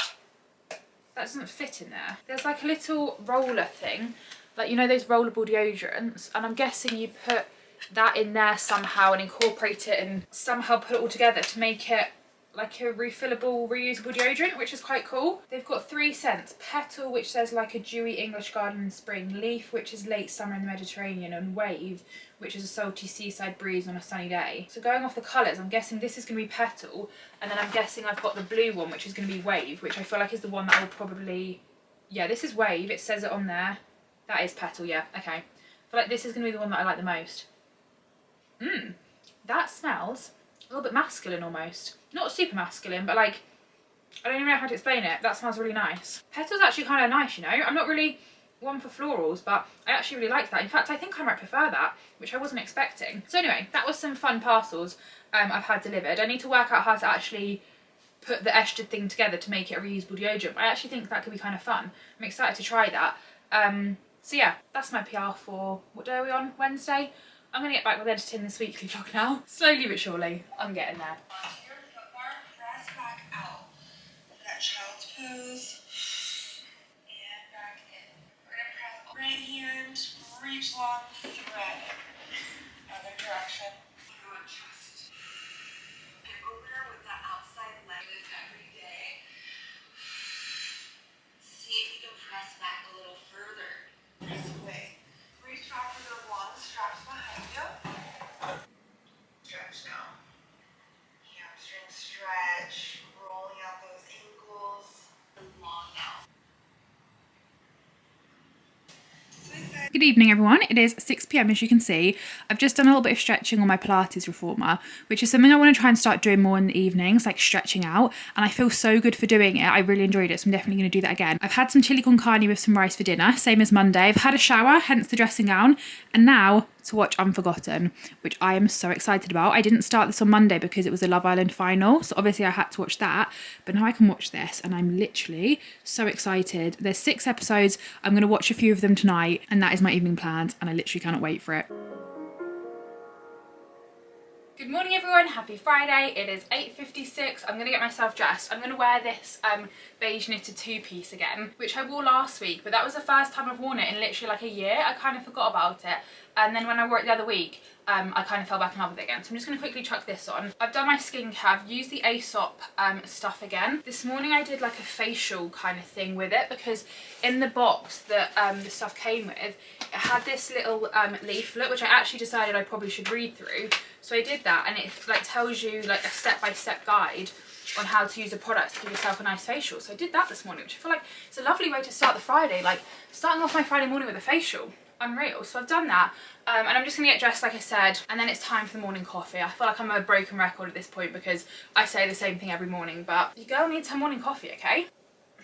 Speaker 1: that doesn't fit in there. There's like a little roller thing, like, you know, those rollable deodorants, and I'm guessing you put that in there somehow and incorporate it and somehow put it all together to make it like a refillable, reusable deodorant, which is quite cool. They've got 3 scents: Petal, which says like a dewy English garden in spring; Leaf, which is late summer in the Mediterranean; and Wave, which is a salty seaside breeze on a sunny day. So going off the colours, I'm guessing this is going to be Petal, and then I'm guessing I've got the blue one, which is going to be Wave, which I feel like is the one that I will probably... Yeah, this is Wave, it says it on there. That is Petal, yeah, okay. I feel like this is going to be the one that I like the most. That smells a little bit masculine almost. Not super masculine, but like, I don't even know how to explain it. That smells really nice. Petal's actually kind of nice, you know. I'm not really one for florals, but I actually really like that. In fact, I think I might prefer that, which I wasn't expecting. So anyway, that was some fun parcels I've had delivered. I need to work out how to actually put the estrogen thing together to make it a reusable deodorant. I actually think that could be kind of fun. I'm excited to try that. So yeah, that's my PR for, what day are we on? Wednesday? I'm going to get back with editing this weekly vlog now. Slowly but surely, I'm getting there.
Speaker 2: Onto your foot bar, press back out. That child's pose. And back in. We're going to press right hand, reach long, thread. Other direction. Through a chest. Get opener with that outside leg every day. See if you can press back a little further. Press away. Reach out for the long straps behind you. Stretch now. Hamstring stretch. Rolling out those ankles. Long now.
Speaker 1: Good evening everyone, it is 6 PM as you can see. I've just done a little bit of stretching on my Pilates reformer, which is something I want to try and start doing more in the evenings, like stretching out, and I feel so good for doing it. I really enjoyed it, so I'm definitely going to do that again. I've had some chili con carne with some rice for dinner, same as Monday. I've had a shower, hence the dressing gown, and now to watch Unforgotten, which I am so excited about. I didn't start this on Monday because it was the Love Island final, so obviously I had to watch that, but now I can watch this and I'm literally so excited. There's 6 episodes, I'm going to watch a few of them tonight, and that is my evening plans, and I literally cannot wait for it. Good morning everyone, happy Friday. It is 8:56. I'm going to get myself dressed. I'm going to wear this beige knitted 2-piece again, which I wore last week, but that was the first time I've worn it in literally like a year. I kind of forgot about it, and then when I wore it the other week, I kind of fell back in love with it again. So I'm just going to quickly chuck this on. I've done my skincare, I've used the Aesop stuff again. This morning I did like a facial kind of thing with it, because in the box that the stuff came with, it had this little leaflet, which I actually decided I probably should read through. So I did that, and it like tells you like a step-by-step guide on how to use the products to give yourself a nice facial. So I did that this morning, which I feel like it's a lovely way to start the Friday, like starting off my Friday morning with a facial. Unreal. So I've done that, and I'm just gonna get dressed like I said, and then it's time for the morning coffee. I feel like I'm a broken record at this point because I say the same thing every morning, but your girl needs her morning coffee, okay?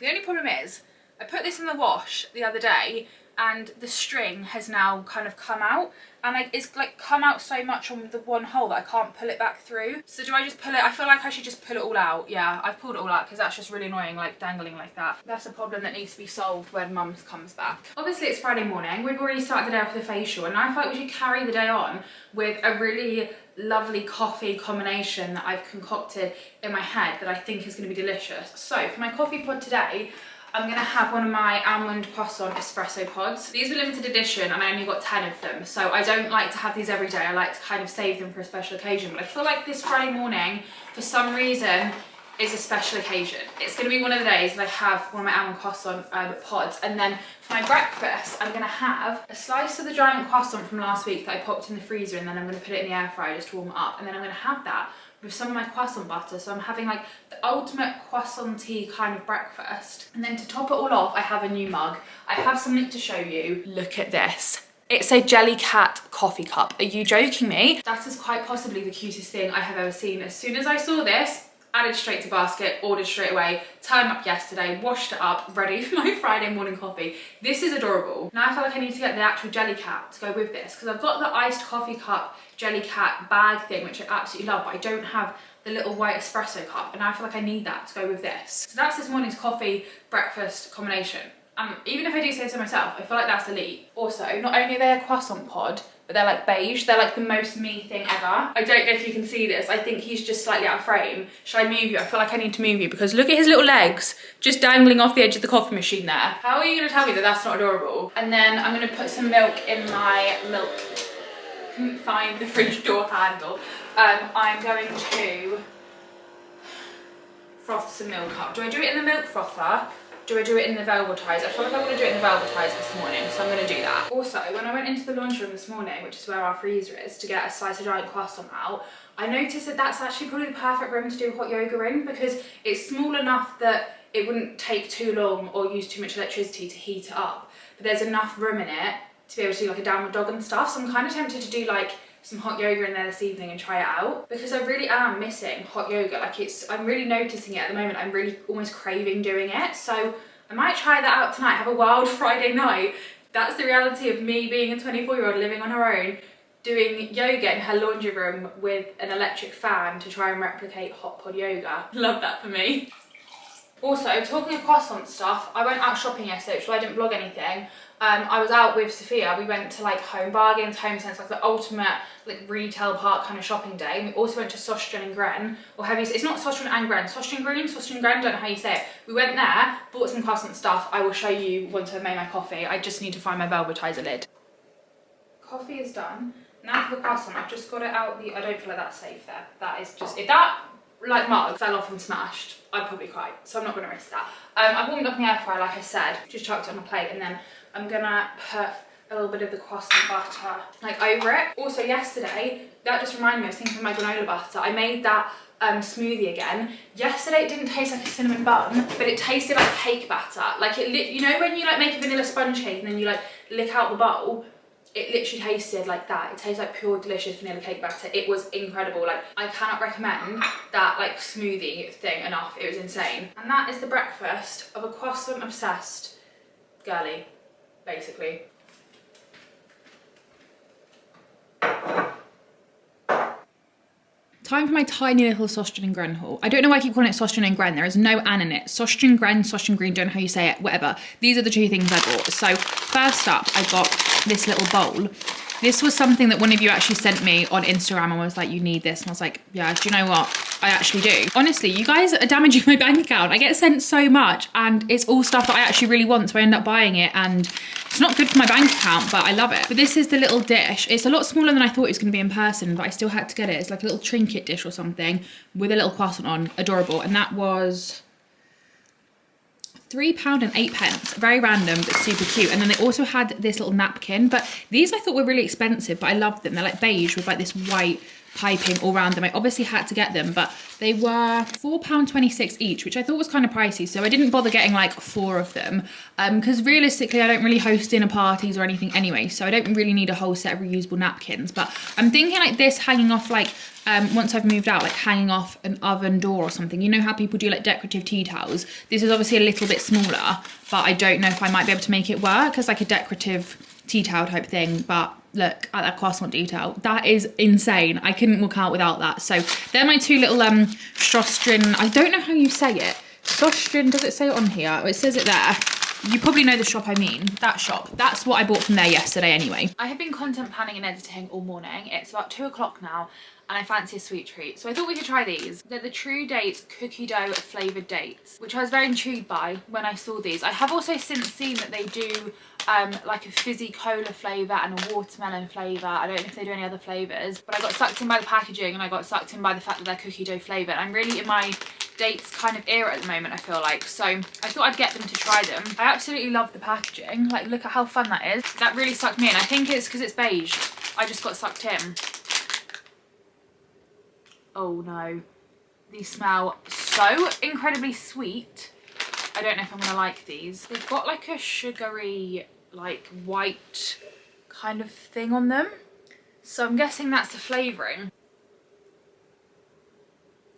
Speaker 1: The only problem is, I put this in the wash the other day and the string has now kind of come out, and it's like come out so much on the one hole that I can't pull it back through. So do I just pull it? I feel like I should just pull it all out. Yeah, I've pulled it all out because that's just really annoying, like dangling like that. That's a problem that needs to be solved when mum comes back. Obviously it's Friday morning, we've already started the day off with a facial, and I feel like we should carry the day on with a really lovely coffee combination that I've concocted in my head that I think is going to be delicious. So for my coffee pod today, I'm gonna have one of my almond croissant espresso pods. These were limited edition and I only got 10 of them, so I don't like to have these every day. I like to kind of save them for a special occasion, but I feel like this Friday morning, for some reason, is a special occasion. It's gonna be one of the days that I have one of my almond croissant pods, and then for my breakfast, I'm gonna have a slice of the giant croissant from last week that I popped in the freezer, and then I'm gonna put it in the air fryer just to warm it up, and then I'm gonna have that with some of my croissant butter. So I'm having like the ultimate croissant-y kind of breakfast. And then to top it all off, I have a new mug. I have something to show you. Look at this. It's a Jelly Cat coffee cup. Are you joking me? That is quite possibly the cutest thing I have ever seen. As soon as I saw this, added straight to basket, ordered straight away, turned up yesterday, washed it up, ready for my Friday morning coffee. This is adorable. Now I feel like I need to get the actual Jelly Cat to go with this, because I've got the iced coffee cup Jelly Cat bag thing, which I absolutely love, but I don't have the little white espresso cup, and I feel like I need that to go with this. So that's this morning's coffee breakfast combination. Even if I do say so myself, I feel like that's elite. Also, not only are they a croissant pod, but they're like beige. They're like the most me thing ever. I don't know if you can see this. I think he's just slightly out of frame. Should I move you? I feel like I need to move you because look at his little legs just dangling off the edge of the coffee machine there. How are you gonna tell me that that's not adorable? And then I'm gonna put some milk in my milk. Couldn't find the fridge door handle. I'm going to froth some milk up. Do I do it in the milk frother? Do I do it in the velvetizer? I feel like I want to do it in the velvetizer this morning, so I'm going to do that. Also, when I went into the laundry room this morning, which is where our freezer is, to get a slice of giant croissant out, I noticed that that's actually probably the perfect room to do hot yoga in, because it's small enough that it wouldn't take too long or use too much electricity to heat it up. But there's enough room in it to be able to do like a downward dog and stuff, so I'm kind of tempted to do like some hot yoga in there this evening and try it out, because I really am missing hot yoga. Like I'm really noticing it at the moment. I'm really almost craving doing it, so I might try that out tonight, have a wild Friday night. That's the reality of me being a 24-year-old living on her own, doing yoga in her laundry room with an electric fan to try and replicate hot pod yoga. Love that for me. Also, talking of croissant stuff, I went out shopping yesterday, so I didn't vlog anything. I was out with Sophia. We went to like Home Bargains, Home Sense, like the ultimate like retail park kind of shopping day. And we also went to Sostren and Gren, or have you? It's not Sostren and Gren, Sostren Green, Sostren Gren. Don't know how you say it. We went there, bought some croissant stuff. I will show you once I've made my coffee. I just need to find my velvetizer lid. Coffee is done. Now for the croissant, I've just got it out. I don't feel like that's safe there. That is just if that like mug fell off and smashed, I'd probably cry. So I'm not going to risk that. I warmed up in the air fryer, like I said. Just chucked it on a plate, and then I'm gonna put a little bit of the croissant butter like over it. Also yesterday, that just reminded me, I was thinking of my granola butter. I made that smoothie again. Yesterday it didn't taste like a cinnamon bun, but it tasted like cake batter. Like you know when you like make a vanilla sponge cake and then you like lick out the bowl? It literally tasted like that. It tastes like pure delicious vanilla cake batter. It was incredible. Like I cannot recommend that like smoothie thing enough. It was insane. And that is the breakfast of a croissant obsessed girly, basically. Time for my tiny little Sostren and Gren haul. I don't know why I keep calling it Sostren and Gren. There is no N in it. Sostren, Gren, Sostren Green, don't know how you say it, whatever. These are the two things I bought. So first up, I got this little bowl. This was something that one of you actually sent me on Instagram and was like, you need this. And I was like, yeah, do you know what? I actually do. Honestly, you guys are damaging my bank account. I get sent so much and it's all stuff that I actually really want. So I end up buying it and it's not good for my bank account, but I love it. But this is the little dish. It's a lot smaller than I thought it was gonna be in person, but I still had to get it. It's like a little trinket dish or something with a little croissant on, adorable. And that was £3.08. Very random, but super cute. And then they also had this little napkin, but these I thought were really expensive, but I love them. They're like beige with like this white piping all around them. I obviously had to get them, but they were £4.26 each, which I thought was kind of pricey. So I didn't bother getting like 4 of them because realistically, I don't really host dinner parties or anything anyway. So I don't really need a whole set of reusable napkins. But I'm thinking like this hanging off like, once I've moved out, like hanging off an oven door or something. You know how people do like decorative tea towels? This is obviously a little bit smaller, but I don't know if I might be able to make it work as like a decorative tea towel type thing. But look at that croissant detail. That is insane. I couldn't walk out without that. So they're my 2 little Sostrin. I don't know how you say it. Sostrin, does it say it on here? Oh, it says it there. You probably know the shop I mean, that shop. That's what I bought from there yesterday anyway. I have been content planning and editing all morning. It's about 2 o'clock now and I fancy a sweet treat. So I thought we could try these. They're the True Dates cookie dough flavoured dates, which I was very intrigued by when I saw these. I have also since seen that they do like a fizzy cola flavour and a watermelon flavour. I don't know if they do any other flavours, but I got sucked in by the packaging and I got sucked in by the fact that they're cookie dough flavoured. I'm really in my dates kind of era at the moment, I feel like, so I thought I'd get them to try them. I absolutely love the packaging. Like, look at how fun that is. That really sucked me in. I think it's because it's beige. I just got sucked in. Oh no, these smell so incredibly sweet. I don't know if I'm gonna like these. They've got like a sugary, like white kind of thing on them, so I'm guessing that's the flavouring.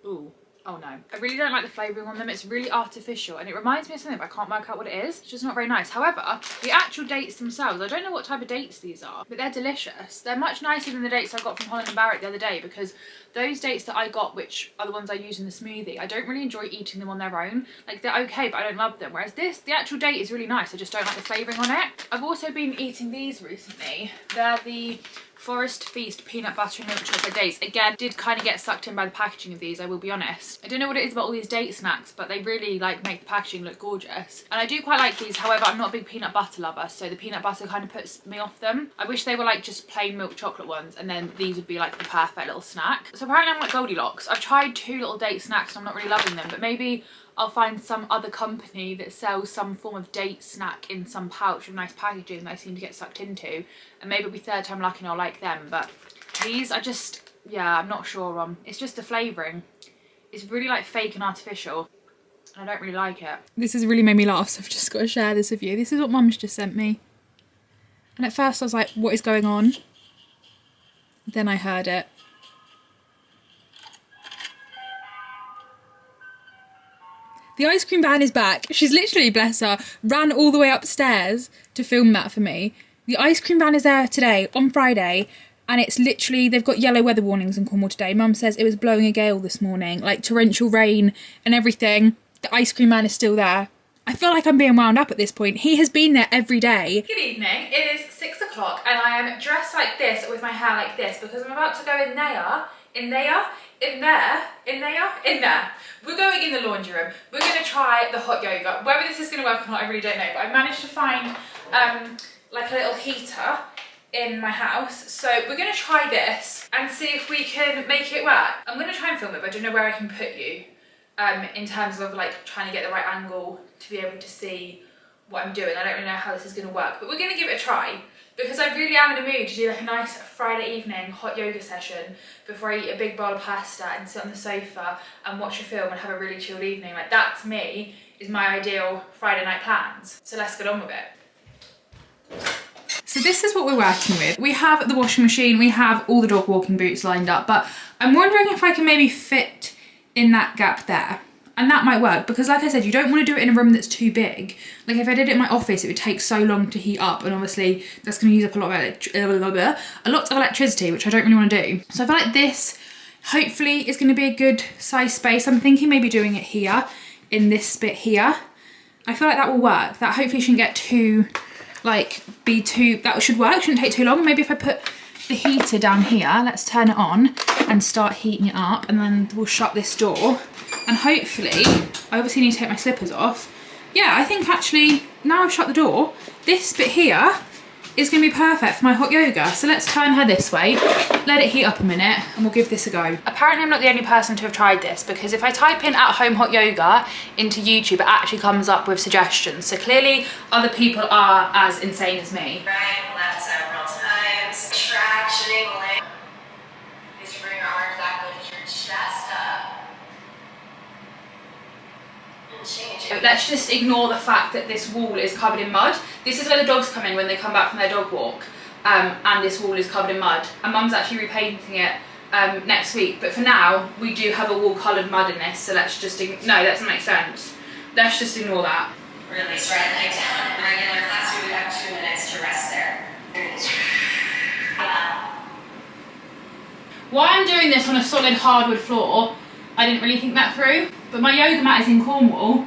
Speaker 1: Ooh. Oh no, I really don't like the flavouring on them. It's really artificial and it reminds me of something, but I can't work out what it is. It's just not very nice. However, the actual dates themselves, I don't know what type of dates these are, but they're delicious. They're much nicer than the dates I got from Holland & Barrett the other day, because those dates that I got, which are the ones I use in the smoothie, I don't really enjoy eating them on their own. Like, they're okay, but I don't love them. Whereas this, the actual date is really nice. I just don't like the flavouring on it. I've also been eating these recently. They're the Forest Feast peanut butter and milk chocolate dates. Again, did kind of get sucked in by the packaging of these, I will be honest. I don't know what it is about all these date snacks, but they really like make the packaging look gorgeous. And I do quite like these. However, I'm not a big peanut butter lover, so the peanut butter kind of puts me off them. I wish they were like just plain milk chocolate ones, and then these would be like the perfect little snack. So apparently I'm like Goldilocks. I've tried 2 little date snacks and I'm not really loving them, but maybe I'll find some other company that sells some form of date snack in some pouch with nice packaging that I seem to get sucked into, and maybe it'll be 3rd time lucky and I'll like them. But these are just, yeah, I'm not sure on. It's just the flavouring. It's really like fake and artificial, and I don't really like it. This has really made me laugh, so I've just got to share this with you. This is what Mum's just sent me. And at first I was like, what is going on? Then I heard it. The ice cream van is back. She's literally, bless her, ran all the way upstairs to film that for me. The ice cream van is there today, on Friday, and it's literally, they've got yellow weather warnings in Cornwall today. Mum says it was blowing a gale this morning, like torrential rain and everything. The ice cream man is still there. I feel like I'm being wound up at this point. He has been there every day. Good evening. It is 6 o'clock and I am dressed like this with my hair like this because I'm about to go in there. We're going in the laundry room. We're going to try the hot yoga. Whether this is going to work or not, I really don't know. But I managed to find like a little heater in my house. So we're going to try this and see if we can make it work. I'm going to try and film it, but I don't know where I can put you in terms of like trying to get the right angle to be able to see what I'm doing. I don't really know how this is going to work, but we're going to give it a try. Because I really am in the mood to do like a nice Friday evening hot yoga session before I eat a big bowl of pasta and sit on the sofa and watch a film and have a really chilled evening. Like, that to me is my ideal Friday night plans. So let's get on with it. So this is what we're working with. We have the washing machine, we have all the dog walking boots lined up, but I'm wondering if I can maybe fit in that gap there. And that might work because, like I said, you don't want to do it in a room that's too big. Like, if I did it in my office, it would take so long to heat up, and obviously that's going to use up a lot of electricity, which I don't really want to do. So I feel like this hopefully is going to be a good size space. I'm thinking maybe doing it here, in this bit here. I feel like that will work. That hopefully shouldn't get too, like, that should work. Shouldn't take too long. Maybe if I put the heater down here, let's turn it on and start heating it up, and then we'll shut this door. And hopefully, I obviously need to take my slippers off. Yeah, I think actually, now I've shut the door, this bit here is going to be perfect for my hot yoga. So let's turn her this way, let it heat up a minute, and we'll give this a go. Apparently I'm not the only person to have tried this, because if I type in at home hot yoga into YouTube, it actually comes up with suggestions. So clearly other people are as insane as me.
Speaker 2: Right, left several times, tractioning leg. Please bring our
Speaker 1: Let's just ignore the fact that this wall is covered in mud. This is where the dogs come in when they come back from their dog walk, and this wall is covered in mud. And Mum's actually repainting it next week, but for now we do have a wall coloured mud in this, so let's just no, that doesn't make sense. Let's just ignore that.
Speaker 2: Release right leg down. Regular class, we would have 2 minutes to rest there.
Speaker 1: Why I'm doing this on a solid hardwood floor, I didn't really think that through, but my yoga mat is in Cornwall,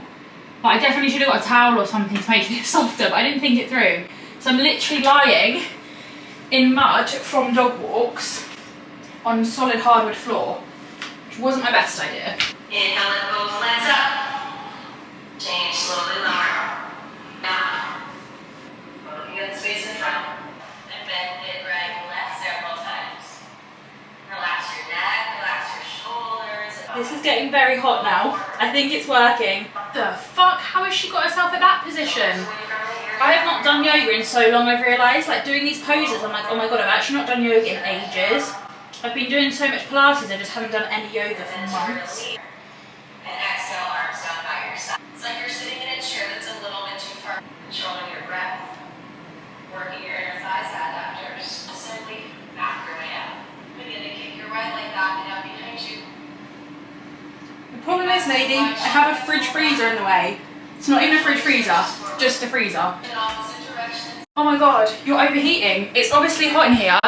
Speaker 1: but I definitely should have got a towel or something to make it softer, but I didn't think it through. So I'm literally lying in mud from dog walks on solid hardwood floor, which wasn't my best idea.
Speaker 2: Inhale and both legs up. Change slowly lower. Down. Looking at the space in front. And bend it right and left several times. Relax your neck, relax your shoulders.
Speaker 1: This is getting very hot now. I think it's working. The fuck? How has she got herself at that position? I have not done yoga in so long, I've realised. Like doing these poses, I'm like, oh my god, I've actually not done yoga in ages. I've been doing so much Pilates, I just haven't done any yoga for months.
Speaker 2: And exhale, arms down by your side. It's like you're sitting in a chair that's a little bit too far. Controlling your breath. Working your inner thighs, adductors. Simply back your way up. Begin to kick your right leg back and up behind you.
Speaker 1: The problem is, lady, I have a fridge freezer in the way. It's not even a fridge freezer, just a freezer.
Speaker 2: In opposite directions.
Speaker 1: Oh my god, you're overheating. It's obviously hot in here.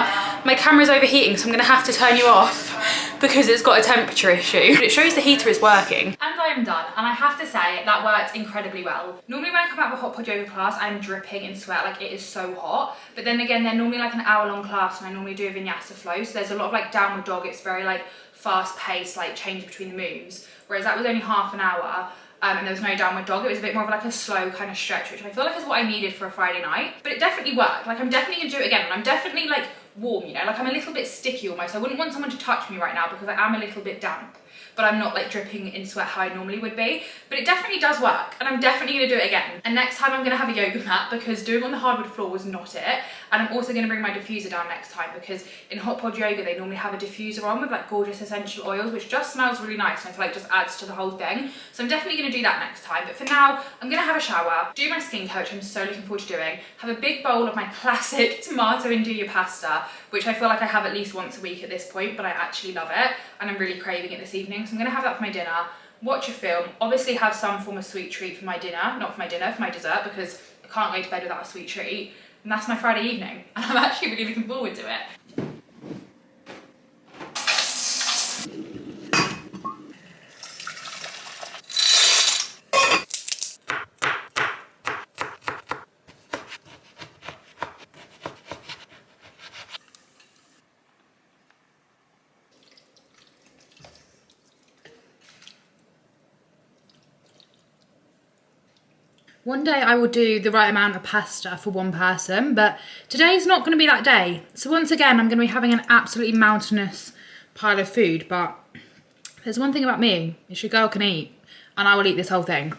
Speaker 1: My camera's overheating, so I'm gonna have to turn you off because it's got a temperature issue. But it shows the heater is working. And I am done, and I have to say that worked incredibly well. Normally when I come out of a hot pod yoga class, I'm dripping in sweat, like it is so hot. But then again, they're normally like an hour-long class, and I normally do a vinyasa flow, so there's a lot of like downward dog. It's very like fast-paced, like change between the moves. Whereas that was only half an hour. And there was no downward dog. It was a bit more of like a slow kind of stretch, which I feel like is what I needed for a Friday night. But it definitely worked. Like I'm definitely gonna do it again, and I'm definitely like warm, you know, like I'm a little bit sticky almost. I wouldn't want someone to touch me right now because I am a little bit damp, but I'm not like dripping in sweat how I normally would be. But it definitely does work, and I'm definitely gonna do it again. And next time I'm gonna have a yoga mat because doing on the hardwood floor was not it. And I'm also gonna bring my diffuser down next time because in hot pod yoga they normally have a diffuser on with like gorgeous essential oils, which just smells really nice, and I feel like just adds to the whole thing. So I'm definitely gonna do that next time. But for now, I'm gonna have a shower, do my skincare, which I'm so looking forward to doing, have a big bowl of my classic tomato enjoyyy pasta, which I feel like I have at least once a week at this point, but I actually love it, and I'm really craving it this evening. So I'm gonna have that for my dinner, watch a film, obviously have some form of sweet treat for my dinner, not for my dinner, for my dessert, because I can't go to bed without a sweet treat. And that's my Friday evening, and I'm actually really looking forward to it. One day I will do the right amount of pasta for one person, but today's not going to be that day. So once again, I'm going to be having an absolutely mountainous pile of food, but there's one thing about me, is your girl can eat, and I will eat this whole thing.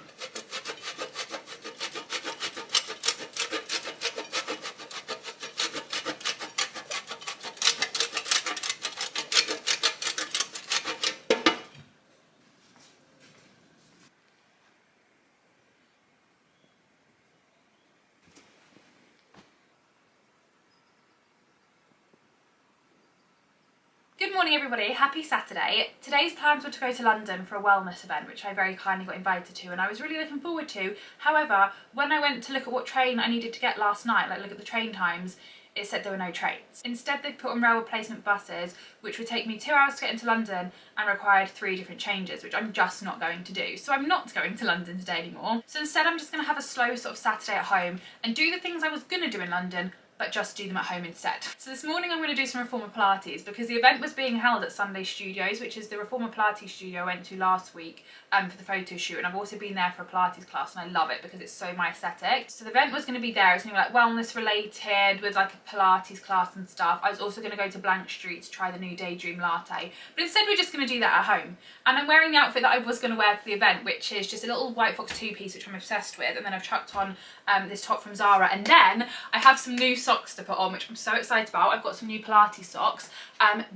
Speaker 1: Good morning everybody, happy Saturday. Today's plans were to go to London for a wellness event, which I very kindly got invited to, and I was really looking forward to. However, when I went to look at what train I needed to get last night, like look at the train times, it said there were no trains. Instead they've put on rail replacement buses, which would take me 2 hours to get into London and required 3 different changes, which I'm just not going to do. So I'm not going to London today anymore. So instead I'm just going to have a slow sort of Saturday at home and do the things I was going to do in London, but just do them at home instead. So this morning I'm going to do some Reformer Pilates because the event was being held at Sunday Studios, which is the Reformer Pilates studio I went to last week for the photo shoot, and I've also been there for a Pilates class and I love it because it's so my aesthetic. So the event was going to be there, it's going to be like wellness related with like a Pilates class and stuff. I was also going to go to Blank Street to try the new Daydream Latte, but instead we're just going to do that at home. And I'm wearing the outfit that I was going to wear for the event, which is just a little White Fox 2-piece, which I'm obsessed with, and then I've chucked on this top from Zara, and then I have some new socks to put on, which I'm so excited about. I've got some new Pilates socks.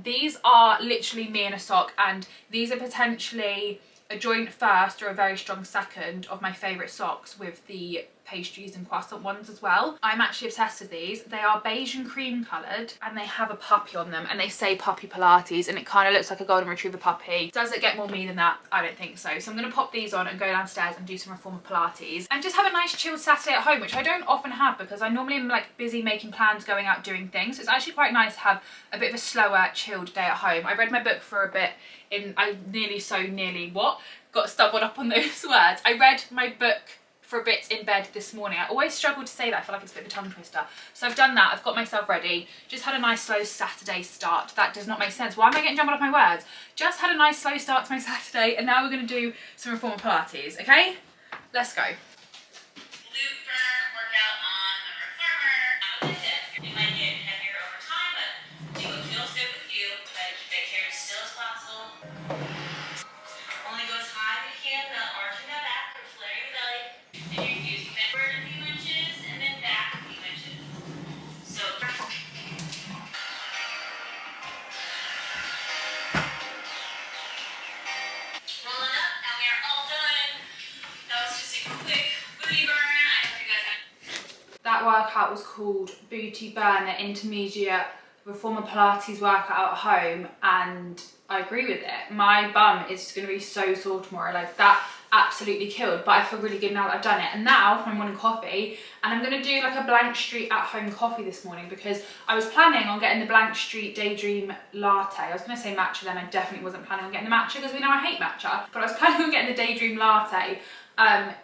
Speaker 1: These are literally me in a sock, and these are potentially a joint first or a very strong second of my favourite socks with the pastries and croissant ones as well. I'm actually obsessed with these. They are beige and cream coloured and they have a puppy on them and they say puppy Pilates and it kind of looks like a golden retriever puppy. Does it get more me than that? I don't think so. So I'm going to pop these on and go downstairs and do some reformer Pilates and just have a nice chilled Saturday at home, which I don't often have because I normally am like busy making plans, going out doing things. So it's actually quite nice to have a bit of a slower chilled day at home. I read my book for a bit got stubborn up on those words. I read my book for a bit in bed this morning. I always struggle to say that. I feel like it's a bit of a tongue twister. So I've done that. I've got myself ready. Just had a nice slow Saturday start. That does not make sense. Why am I getting jumbled up my words? Just had a nice slow start to my Saturday and now we're going to do some reformer Pilates, okay? Let's go.
Speaker 2: It might get heavier over time, but do what feels good with you. Try to keep that carrot still as possible. Only go as high as you can without arching that back or flaring the belly. And you're using forward a few inches and then back a few inches. So roll it up, and we are all done. That was just a quick booty burn. I hope you guys had.
Speaker 1: That workout was called Booty Burner Intermediate Reformer Pilates Workout at Home and I agree with it. My bum is going to be so sore tomorrow, like that absolutely killed, but I feel really good now that I've done it. And now for my morning coffee, and I'm going to do like a Blank Street at home coffee this morning because I was planning on getting the Blank Street Daydream Latte. I was going to say matcha then, I definitely wasn't planning on getting the matcha because we know I hate matcha, but I was planning on getting the Daydream Latte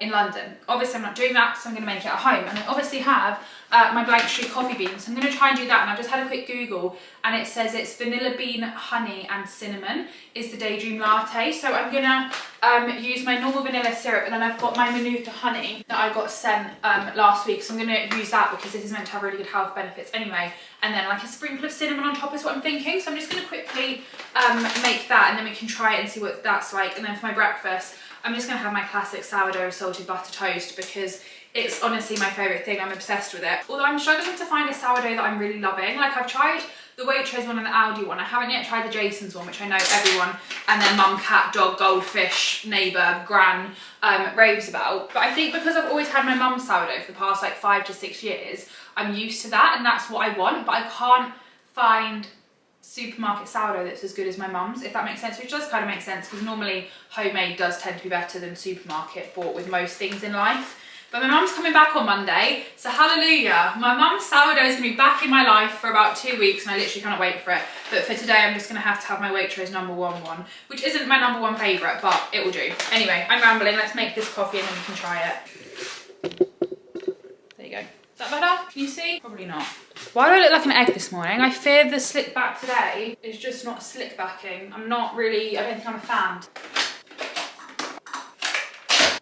Speaker 1: in London. Obviously I'm not doing that, so I'm going to make it at home. And I obviously have my Blank Street coffee beans, so I'm going to try and do that. And I've just had a quick Google and it says it's vanilla bean, honey and cinnamon is the Daydream Latte. So I'm going to use my normal vanilla syrup and then I've got my Manuka honey that I got sent last week. So I'm going to use that because this is meant to have really good health benefits anyway. And then like a sprinkle of cinnamon on top is what I'm thinking. So I'm just going to quickly make that and then we can try it and see what that's like. And then for my breakfast, I'm just going to have my classic sourdough salted butter toast because it's honestly my favourite thing. I'm obsessed with it. Although I'm struggling to find a sourdough that I'm really loving. Like I've tried the Waitrose one and the Aldi one. I haven't yet tried the Jason's one, which I know everyone and their mum, cat, dog, goldfish, neighbour, gran raves about. But I think because I've always had my mum's sourdough for the past like 5 to 6 years, I'm used to that and that's what I want. But I can't find supermarket sourdough that's as good as my mum's, if that makes sense, which does kind of make sense because normally homemade does tend to be better than supermarket bought with most things in life. But my mum's coming back on Monday, so hallelujah, my mum's sourdough is going to be back in my life for about 2 weeks and I literally cannot wait for it. But for today I'm just going to have my Waitrose #1 one, which isn't my #1 favourite, but it will do. Anyway, I'm rambling, let's make this coffee and then we can try it. There you go. Is that better? Can you see? Probably not. Why do I look like an egg this morning? I fear the slick back today is just not slick backing. I'm not really, I don't think I'm a fan.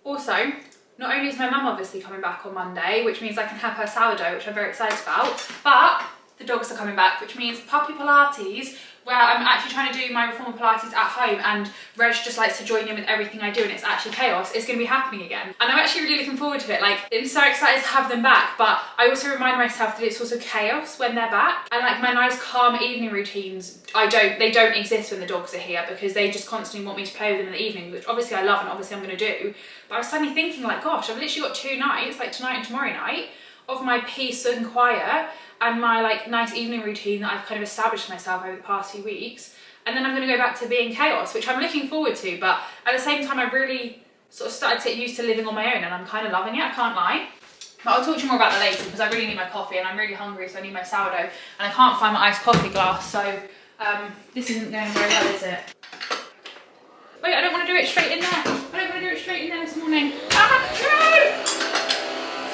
Speaker 1: Also, not only is my mum obviously coming back on Monday, which means I can have her sourdough, which I'm very excited about, but the dogs are coming back, which means puppy Pilates, where I'm actually trying to do my reformer Pilates at home and Reg just likes to join in with everything I do and it's actually chaos. It's going to be happening again. And I'm actually really looking forward to it. Like, I'm so excited to have them back, but I also remind myself that it's also chaos when they're back. And like my nice calm evening routines, they don't exist when the dogs are here because they just constantly want me to play with them in the evening, which obviously I love and obviously I'm going to do. But I was suddenly thinking like, gosh, I've literally got 2 nights, like tonight and tomorrow night, of my peace and quiet and my like nice evening routine that I've kind of established myself over the past few weeks. And then I'm going to go back to being chaos, which I'm looking forward to. But at the same time, I really sort of started to get used to living on my own and I'm kind of loving it, I can't lie. But I'll talk to you more about that later because I really need my coffee and I'm really hungry, so I need my sourdough. And I can't find my iced coffee glass, so this isn't going very well, is it? Wait, I don't want to do it straight in there. I don't want to do it straight in there this morning. Ah, no!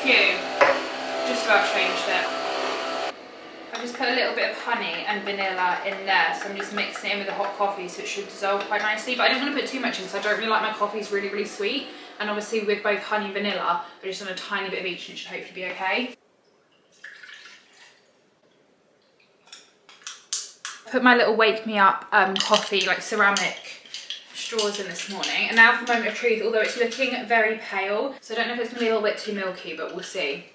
Speaker 1: Phew. Just about changed it. I just put a little bit of honey and vanilla in there, so I'm just mixing it in with the hot coffee so it should dissolve quite nicely. But I didn't want to put too much in because I don't really like my coffees really, really sweet. And obviously with both honey and vanilla, I just want a tiny bit of each and it should hopefully be okay. I put my little wake me up coffee, like ceramic straws in this morning. And now for the moment of truth, although it's looking very pale, so I don't know if it's going to be a little bit too milky, but we'll see.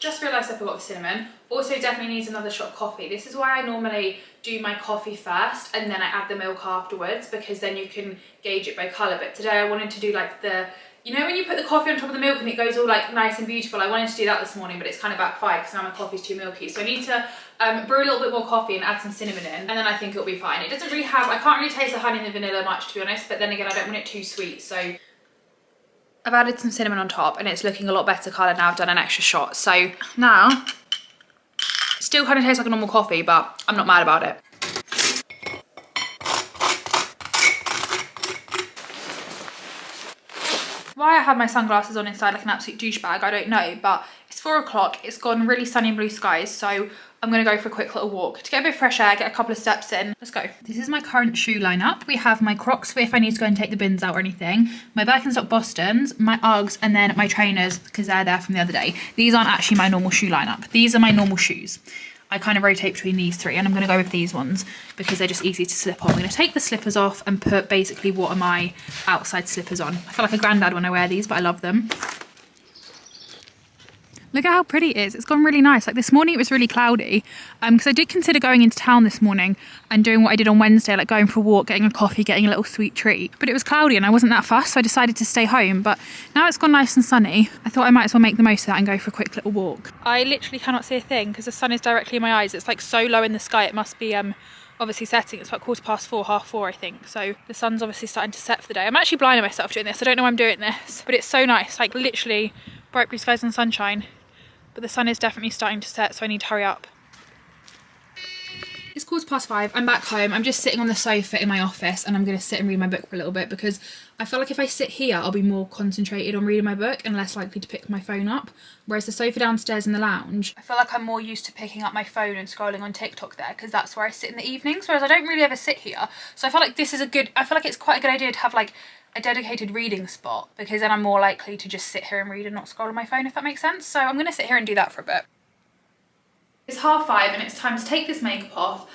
Speaker 1: Just realised I forgot the cinnamon. Also definitely needs another shot of coffee. This is why I normally do my coffee first and then I add the milk afterwards, because then you can gauge it by colour. But today I wanted to do like the, you know when you put the coffee on top of the milk and it goes all like nice and beautiful? I wanted to do that this morning, but it's kind of backfired because now my coffee's too milky. So I need to brew a little bit more coffee and add some cinnamon in, and then I think it'll be fine. It doesn't really have, I can't really taste the honey and the vanilla much, to be honest, but then again I don't want it too sweet, so I've added some cinnamon on top and it's looking a lot better colour now. I've done an extra shot. So now, still kind of tastes like a normal coffee, but I'm not mad about it. Why I have my sunglasses on inside like an absolute douchebag, I don't know, but it's 4 o'clock, it's gone really sunny and blue skies, so I'm gonna go for a quick little walk to get a bit of fresh air, get a couple of steps in. Let's go. This is my current shoe lineup. We have my Crocs for if I need to go and take the bins out or anything, my Birkenstock Bostons, my Uggs, and then my trainers because they're there from the other day. These aren't actually my normal shoe lineup. These are my normal shoes. I kind of rotate between these three, and I'm going to go with these ones because they're just easy to slip on. I'm going to take the slippers off and put basically what are my outside slippers on. I feel like a granddad when I wear these, but I love them. Look at how pretty it is. It's gone really nice. Like this morning it was really cloudy because I did consider going into town this morning and doing what I did on Wednesday, like going for a walk, getting a coffee, getting a little sweet treat. But it was cloudy and I wasn't that fussed, so I decided to stay home. But now it's gone nice and sunny, I thought I might as well make the most of that and go for a quick little walk. I literally cannot see a thing because the sun is directly in my eyes. It's like so low in the sky. It must be obviously setting. It's about 4:15, 4:30 I think. So the sun's obviously starting to set for the day. I'm actually blinding myself doing this. I don't know why I'm doing this, but it's so nice. Like literally bright blue skies and sunshine. But the sun is definitely starting to set, so I need to hurry up. It's 5:15, I'm back home. I'm just sitting on the sofa in my office and I'm going to sit and read my book for a little bit because I feel like if I sit here, I'll be more concentrated on reading my book and less likely to pick my phone up. Whereas the sofa downstairs in the lounge, I feel like I'm more used to picking up my phone and scrolling on TikTok there because that's where I sit in the evenings, whereas I don't really ever sit here. So I feel like this is I feel like it's quite a good idea to have like a dedicated reading spot because then I'm more likely to just sit here and read and not scroll on my phone, if that makes sense. So I'm going to sit here and do that for a bit. It's 5:30 and it's time to take this makeup off,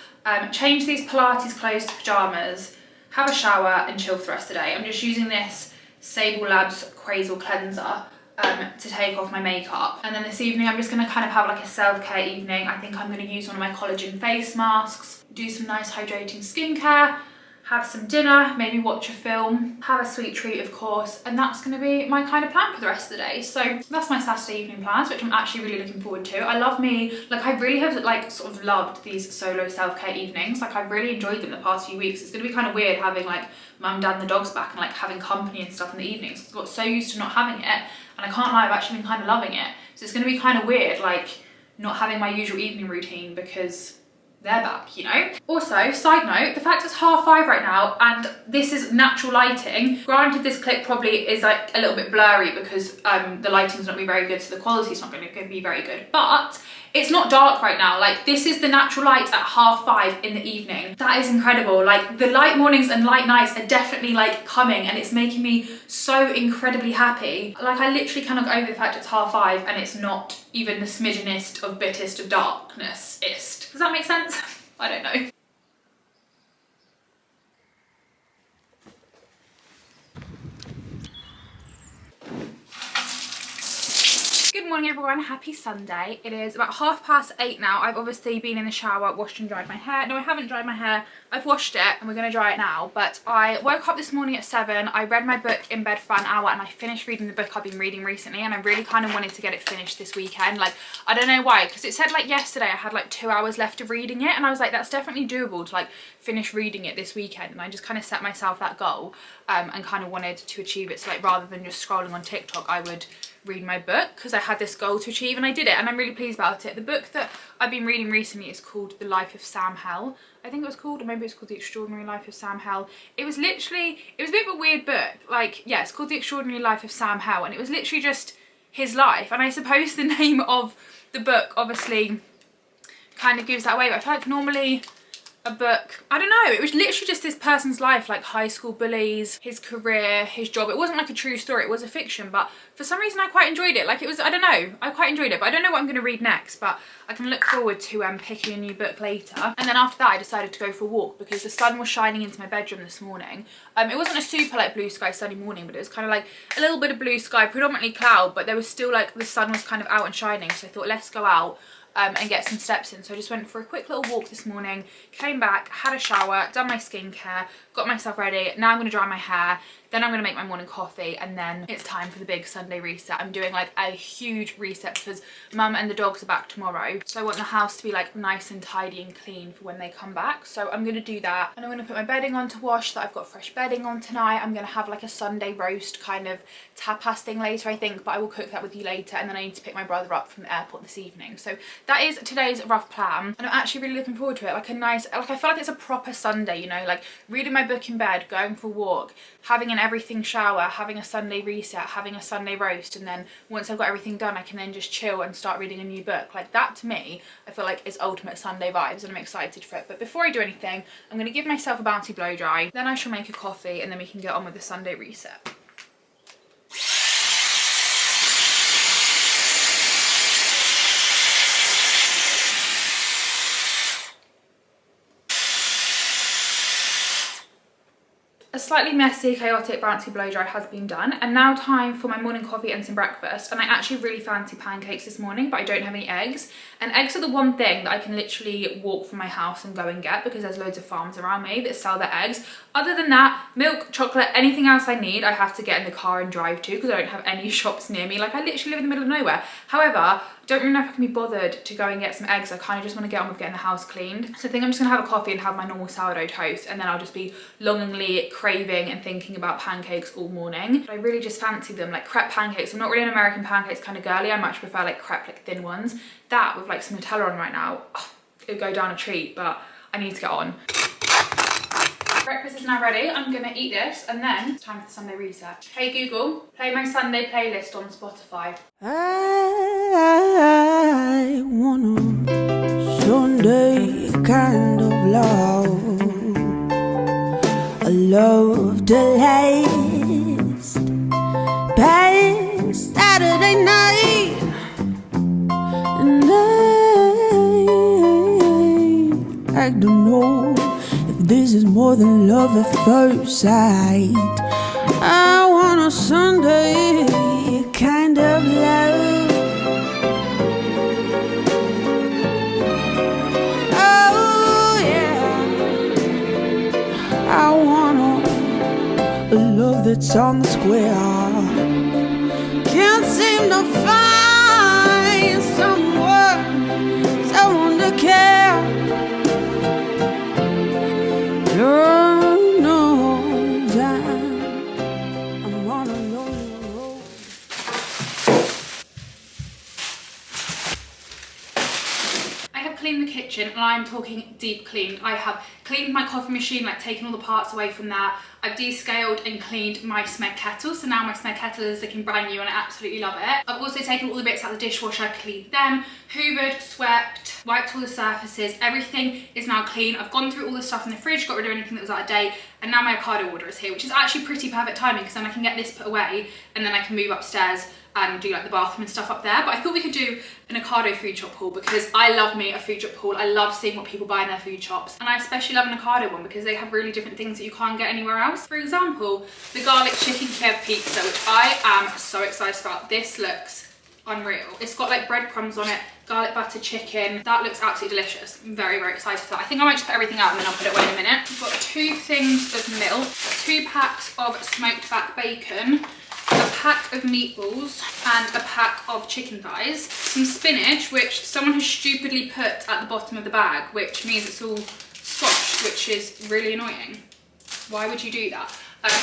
Speaker 1: change these Pilates clothes to pyjamas, have a shower and chill for the rest of the day. I'm just using this Sable Labs Crazel Cleanser to take off my makeup. And then this evening I'm just going to kind of have like a self-care evening. I think I'm going to use one of my collagen face masks, do some nice hydrating skincare, have some dinner, maybe watch a film, have a sweet treat of course, and that's going to be my kind of plan for the rest of the day. So that's my Saturday evening plans, which I'm actually really looking forward to. I love like I really have like sort of loved these solo self-care evenings. Like I've really enjoyed them the past few weeks. It's going to be kind of weird having like mum, dad and the dogs back and like having company and stuff in the evenings. I've got so used to not having it, and I can't lie, I've actually been kind of loving it. So it's going to be kind of weird like not having my usual evening routine because they're back, you know? Also, side note, the fact it's 5:30 right now and this is natural lighting. Granted, this clip probably is like a little bit blurry because the lighting's not going to be very good, so the quality's not going to be very good, but it's not dark right now. Like this is the natural light at 5:30 in the evening. That is incredible. Like the light mornings and light nights are definitely like coming and it's making me so incredibly happy. Like I literally cannot get over the fact it's 5:30 and it's not even the smidgenest of bitest of darkness-ist. Does that make sense? I don't know. Good morning everyone, happy Sunday. It is about 8:30 now. I've obviously been in the shower, washed and dried my hair. No, I haven't dried my hair. I've washed it and we're going to dry it now. But I woke up this morning at 7. I read my book in bed for an hour and I finished reading the book I've been reading recently, and I really kind of wanted to get it finished this weekend. Like, I don't know why, because it said like yesterday I had like 2 hours left of reading it, and I was like, that's definitely doable to like finish reading it this weekend. And I just kind of set myself that goal and kind of wanted to achieve it. So like rather than just scrolling on TikTok, I would read my book because I had this goal to achieve, and I did it, and I'm really pleased about it. The book that I've been reading recently is called The Life of Sam Hell, I think it was called, or maybe it's called The Extraordinary Life of Sam Hell. It was a bit of a weird book. Like, yeah, it's called The Extraordinary Life of Sam Hell, and it was literally just his life. And I suppose the name of the book obviously kind of gives that away, but I feel like normally a book. I don't know, it was literally just this person's life, like high school bullies, his career, his job. It wasn't like a true story, it was a fiction, but for some reason I quite enjoyed it. Like it was, I don't know, I quite enjoyed it, but I don't know what I'm going to read next, but I can look forward to picking a new book later. And then after that I decided to go for a walk because the sun was shining into my bedroom this morning. It wasn't a super like blue sky sunny morning, but it was kind of like a little bit of blue sky, predominantly cloud, but there was still like the sun was kind of out and shining, so I thought let's go out and get some steps in. So I just went for a quick little walk this morning, came back, had a shower, done my skincare, got myself ready. Now I'm going to dry my hair, then I'm going to make my morning coffee, and then it's time for the big Sunday reset. I'm doing like a huge reset because mum and the dogs are back tomorrow, so I want the house to be like nice and tidy and clean for when they come back. So I'm going to do that, and I'm going to put my bedding on to wash, that I've got fresh bedding on tonight. I'm going to have like a Sunday roast kind of tapas thing later I think, but I will cook that with you later. And then I need to pick my brother up from the airport this evening. So that is today's rough plan, and I'm actually really looking forward to it. Like a nice, like I feel like it's a proper Sunday, you know, like reading my book in bed, going for a walk, having an everything shower, having a Sunday reset, having a Sunday roast, and then once I've got everything done I can then just chill and start reading a new book. Like that to me I feel like is ultimate Sunday vibes, and I'm excited for it. But before I do anything I'm going to give myself a bouncy blow dry, then I shall make a coffee, and then we can get on with the Sunday reset. A slightly messy, chaotic, bouncy blow dry has been done, and now time for my morning coffee and some breakfast. And I actually really fancy pancakes this morning, but I don't have any eggs. And eggs are the one thing that I can literally walk from my house and go and get because there's loads of farms around me that sell their eggs. Other than that, milk, chocolate, anything else I need, I have to get in the car and drive to because I don't have any shops near me. Like I literally live in the middle of nowhere. However, I don't really know if I can be bothered to go and get some eggs. I kind of just want to get on with getting the house cleaned. So I think I'm just gonna have a coffee and have my normal sourdough toast, and then I'll just be longingly craving and thinking about pancakes all morning. But I really just fancy them, like crepe pancakes. I'm not really an American pancakes kind of girly. I much prefer like crepe, like thin ones. That with like some Nutella on right now, oh, it would go down a treat, but I need to get on. Breakfast is now ready. I'm gonna eat this and then it's time for the Sunday reset. Hey Google, play my Sunday playlist on Spotify.
Speaker 4: I want a Sunday kind of love, a love to last past Saturday night, and I don't know if this is more than love at first sight. I want a Sunday kind of love. Oh yeah, I want a love that's on the square. Can't seem to find someone to care. Lord knows I'm on a lonely road.
Speaker 1: I have cleaned the kitchen, and I'm talking deep cleaned. I have cleaned my coffee machine, like taken all the parts away from that. I've descaled and cleaned my Smeg kettle, so now my Smeg kettle is looking brand new and I absolutely love it. I've also taken all the bits out of the dishwasher, cleaned them, hoovered, swept, wiped all the surfaces. Everything is now clean. I've gone through all the stuff in the fridge, got rid of anything that was out of date, and now my Ocado order is here, which is actually pretty perfect timing because then I can get this put away and then I can move upstairs and do like the bathroom and stuff up there. But I thought we could do an Ocado food shop haul because I love me a food shop haul. I love seeing what people buy in their food shops, and I especially love an Ocado one because they have really different things that you can't get anywhere else. For example, the garlic chicken Kiev pizza, which I am so excited about. This looks unreal. It's got like breadcrumbs on it, garlic butter chicken. That looks absolutely delicious. I'm very, very excited for that. I think I might just put everything out and then I'll put it away in a minute. I've got 2 things of milk, 2 packs of smoked back bacon, a pack of meatballs and a pack of chicken thighs, some spinach, which someone has stupidly put at the bottom of the bag, which means it's all squashed, which is really annoying. Why would you do that?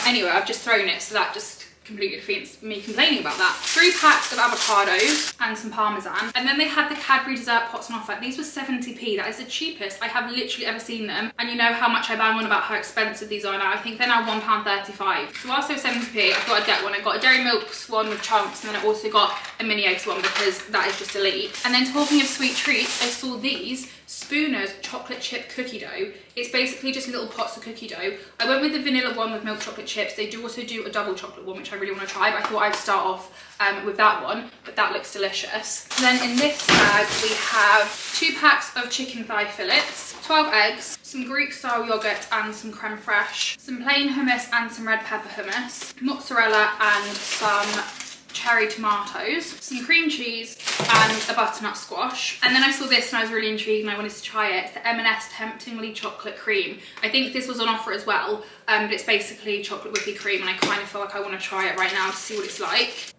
Speaker 1: Anyway, I've just thrown it, so that just completely defeats me complaining about that. 3 packs of avocados and some parmesan. And then they had the Cadbury dessert pots on offer. These were 70p. That is the cheapest I have literally ever seen them. And you know how much I bang on about how expensive these are now. I think they're now £1.35. So whilst they were 70p, I thought I'd get one. I got a Dairy Milk one with chunks, and then I also got a mini eggs one because that is just elite. And then talking of sweet treats, I saw these Spooner's chocolate chip cookie dough. It's basically just little pots of cookie dough. I went with the vanilla one with milk chocolate chips. They do also do a double chocolate one, which I really want to try, but I thought I'd start off with that one, but that looks delicious. Then in this bag we have 2 packs of chicken thigh fillets, 12 eggs, some Greek style yogurt and some creme fraiche, some plain hummus and some red pepper hummus, mozzarella and some cherry tomatoes, some cream cheese and a butternut squash. And then I saw this and I was really intrigued and I wanted to try it. It's the M&S Temptingly Chocolate Cream. I think this was on offer as well, but it's basically chocolate whippy cream and I kind of feel like I want to try it right now to see what it's like.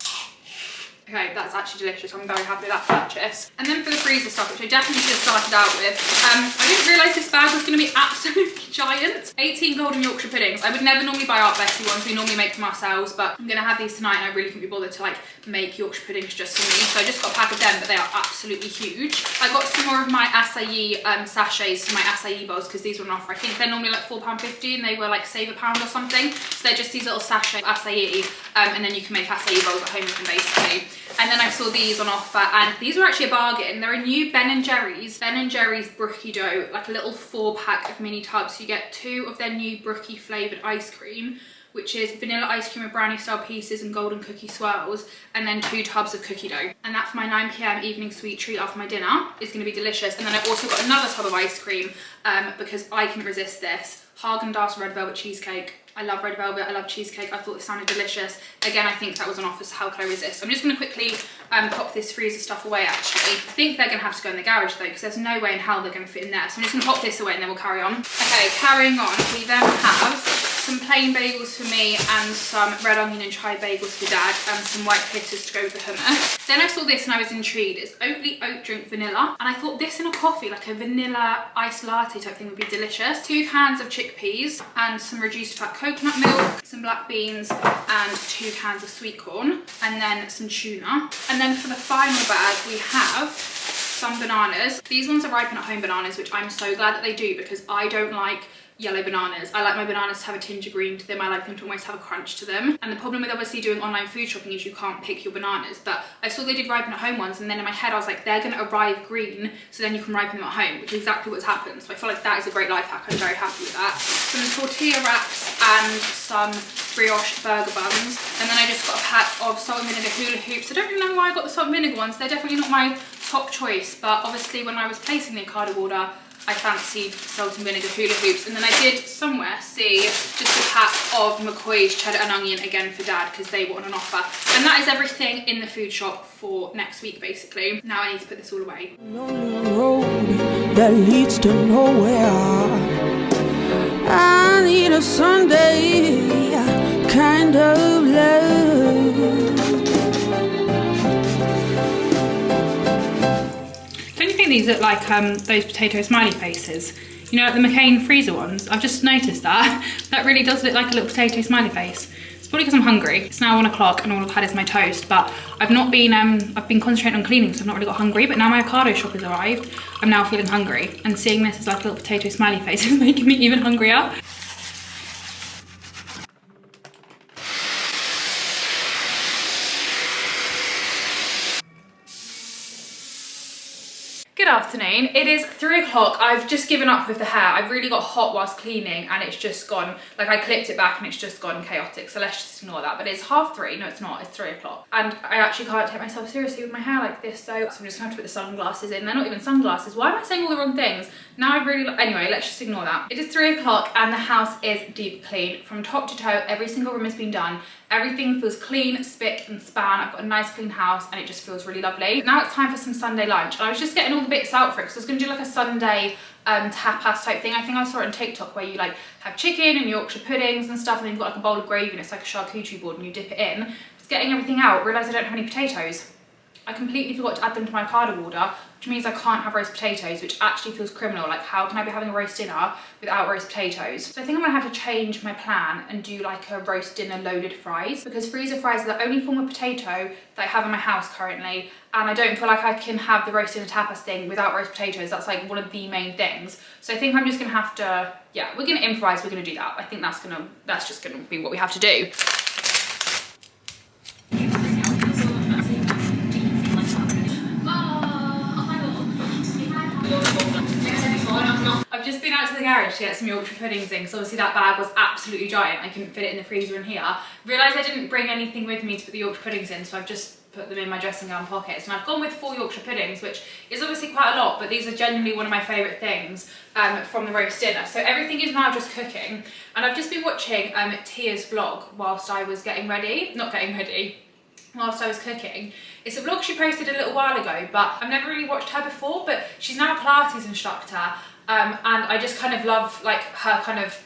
Speaker 1: Okay, that's actually delicious. I'm very happy with that purchase. And then for the freezer stuff, which I definitely should have started out with, I didn't realise this bag was going to be absolutely giant. 18 golden Yorkshire puddings. I would never normally buy Art Bessie ones. We normally make them ourselves, but I'm going to have these tonight and I really couldn't be bothered to like make Yorkshire puddings just for me. So I just got a pack of them, but they are absolutely huge. I got some more of my acai sachets for my acai bowls because these were on offer. I think they're normally like £4.50 and they were like save £1 or something. So they're just these little sachets of acai and then you can make acai bowls at home with them basically. And then I saw these on offer and these were actually a bargain. They're a new Ben & Jerry's brookie dough, like a little 4-pack of mini tubs. So you get 2 of their new brookie flavoured ice cream, which is vanilla ice cream with brownie style pieces and golden cookie swirls, and then 2 tubs of cookie dough. And that for my 9 PM evening sweet treat after my dinner is going to be delicious. And then I also got another tub of ice cream because I can resist this. Haagen-Dazs red velvet cheesecake. I love red velvet, I love cheesecake. I thought it sounded delicious. Again, I think that was on offer, so how could I resist? I'm just gonna quickly pop this freezer stuff away actually. I think they're gonna have to go in the garage though, because there's no way in hell they're gonna fit in there. So I'm just gonna pop this away and then we'll carry on. Okay, carrying on, we then have some plain bagels for me and some red onion and chive bagels for Dad and some white pitters to go with the hummus. Then I saw this and I was intrigued. It's Oatly oat drink vanilla, and I thought this in a coffee, like a vanilla iced latte type thing, would be delicious. 2 cans of chickpeas and some reduced fat coconut milk, some black beans and 2 cans of sweet corn, and then some tuna. And then for the final bag we have some bananas. These ones are ripen at home bananas, which I'm so glad that they do because I don't like yellow bananas. I like my bananas to have a tinge of green to them. I like them to almost have a crunch to them. And the problem with obviously doing online food shopping is you can't pick your bananas. But I saw they did ripen at home ones, and then in my head I was like, they're gonna arrive green, so then you can ripen them at home, which is exactly what's happened. So I feel like that is a great life hack. I'm very happy with that. Some tortilla wraps and some brioche burger buns. And then I just got a pack of salt and vinegar hula hoops. I don't really know why I got the salt and vinegar ones. They're definitely not my top choice, but obviously when I was placing the Ocado order, I fancied salt and vinegar hula hoops. And then I did somewhere see just a pack of McCoy's cheddar and onion again for Dad because they were on an offer. And that is everything in the food shop for next week basically. Now I need to put this all away.
Speaker 4: Lonely road that leads to nowhere. I need a Sunday kind of love.
Speaker 1: These look like those potato smiley faces, you know, like the McCain freezer ones. I've just noticed that really does look like a little potato smiley face. It's probably because I'm hungry. It's now 1 o'clock and all I've had is my toast, but I've been concentrating on cleaning, so I've not really got hungry. But now my Ocado shop has arrived, I'm now feeling hungry, and seeing this as like a little potato smiley face is making me even hungrier. Good afternoon. It is 3 o'clock. I've just given up with the hair. I've really got hot whilst cleaning and it's just gone, like I clipped it back and it's just gone chaotic. So let's just ignore that. But it's 3:30. No, it's not. It's 3 o'clock. And I actually can't take myself seriously with my hair like this though. So I'm just gonna have to put the sunglasses in. They're not even sunglasses. Why am I saying all the wrong things? Now I really, anyway, let's just ignore that. It is 3 o'clock and the house is deep clean. From top to toe, every single room has been done. Everything feels clean, spick and span. I've got a nice clean house and it just feels really lovely. Now it's time for some Sunday lunch. And I was just getting all the bits out for it because I was gonna do like a Sunday tapas type thing. I think I saw it on TikTok where you like have chicken and Yorkshire puddings and stuff, and then you've got like a bowl of gravy and it's like a charcuterie board and you dip it in. Just getting everything out, realised I don't have any potatoes. I completely forgot to add them to my Ocado order, which means I can't have roast potatoes, which actually feels criminal. Like, how can I be having a roast dinner without roast potatoes? So I think I'm gonna have to change my plan and do like a roast dinner loaded fries, because freezer fries are the only form of potato that I have in my house currently, and I don't feel like I can have the roast dinner tapas thing without roast potatoes. That's like one of the main things. So I think I'm just gonna have to, yeah, we're gonna improvise, we're gonna do that. I think that's just gonna be what we have to do. just been out to the garage to get some Yorkshire puddings in, because obviously that bag was absolutely giant. I couldn't fit it in the freezer in here. Realised I didn't bring anything with me to put the Yorkshire puddings in, so I've just put them in my dressing gown pockets. And I've gone with 4 Yorkshire puddings, which is obviously quite a lot, but these are genuinely one of my favourite things from the roast dinner. So everything is now just cooking, and I've just been watching Tia's vlog whilst I was whilst I was cooking. It's a vlog she posted a little while ago, but I've never really watched her before, but she's now a Pilates instructor, and I just kind of love like her kind of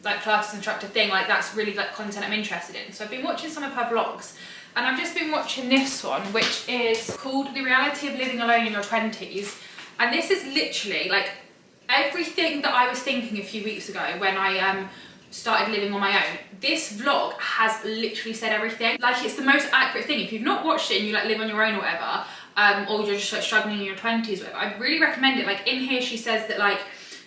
Speaker 1: like Pilates instructor thing. Like that's really like content I'm interested in. So I've been watching some of her vlogs, and I've just been watching this one, which is called The Reality of Living Alone in Your 20s. And this is literally like everything that I was thinking a few weeks ago when I started living on my own. This vlog has literally said everything. Like it's the most accurate thing. If you've not watched it and you like live on your own or whatever, or you're just like struggling in your 20s or whatever, I'd really recommend it. Like in here she says that like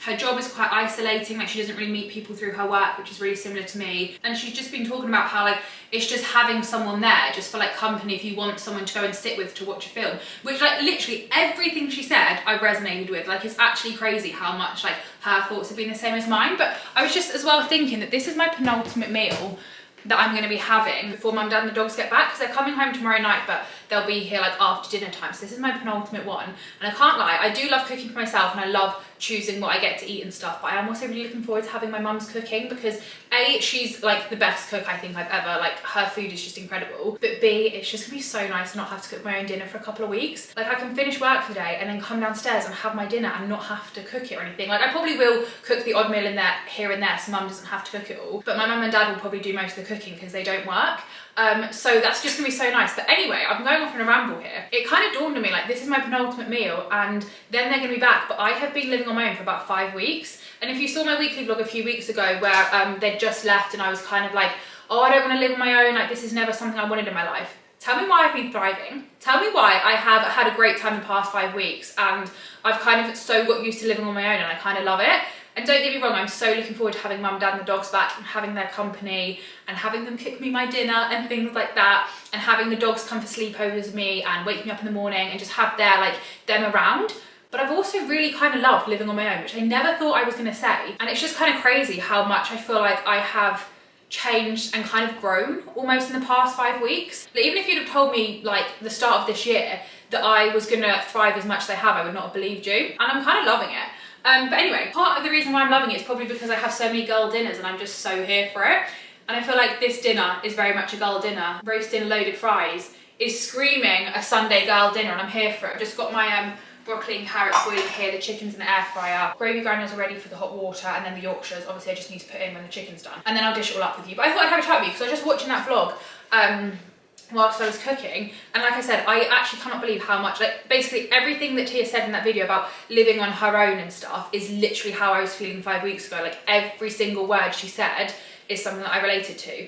Speaker 1: her job is quite isolating, like she doesn't really meet people through her work, which is really similar to me. And she's just been talking about how like it's just having someone there just for like company if you want someone to go and sit with to watch a film, which like literally everything she said I've resonated with. Like it's actually crazy how much like her thoughts have been the same as mine. But I was just as well thinking that this is my penultimate meal that I'm going to be having before Mum, Dad and the dogs get back, because they're coming home tomorrow night, but they'll be here like after dinner time. So this is my penultimate one, and I can't lie, I do love cooking for myself and I love choosing what I get to eat and stuff, but I am also really looking forward to having my mum's cooking, because A, she's like the best cook I think I've ever, like her food is just incredible, but B, it's just gonna be so nice to not have to cook my own dinner for a couple of weeks. Like I can finish work for the day and then come downstairs and have my dinner and not have to cook it or anything. Like I probably will cook the odd meal in there here and there so Mum doesn't have to cook it all, but my mum and dad will probably do most of the cooking because they don't work. So that's just gonna be so nice. But anyway, I'm going off on a ramble here. It kind of dawned on me like this is my penultimate meal and then they're gonna be back, but I have been living on my own for about 5 weeks. And if you saw my weekly vlog a few weeks ago where they'd just left and I was kind of like, oh, I don't want to live on my own, like this is never something I wanted in my life. Tell me why I've been thriving. Tell me why I have had a great time the past 5 weeks and I've kind of so got used to living on my own and I kind of love it. And don't get me wrong, I'm so looking forward to having Mum, Dad and the dogs back and having their company and having them cook me my dinner and things like that, and having the dogs come for sleepovers with me and wake me up in the morning and just have them around. But I've also really kind of loved living on my own, which I never thought I was going to say. And it's just kind of crazy how much I feel like I have changed and kind of grown almost in the past 5 weeks. Like, even if you'd have told me like the start of this year that I was going to thrive as much as I have, I would not have believed you. And I'm kind of loving it. But anyway, part of the reason why I'm loving it is probably because I have so many girl dinners and I'm just so here for it. And I feel like this dinner is very much a girl dinner. Roasting loaded fries is screaming a Sunday girl dinner and I'm here for it. I've just got my broccoli and carrots boiling here, the chicken's in the air fryer, gravy granules are ready for the hot water, and then the Yorkshires, obviously I just need to put in when the chicken's done. And then I'll dish it all up with you. But I thought I'd have a chat with you because I was just watching that vlog whilst I was cooking, and like I said, I actually cannot believe how much, like basically everything that Tia said in that video about living on her own and stuff is literally how I was feeling 5 weeks ago. Like every single word she said is something that I related to.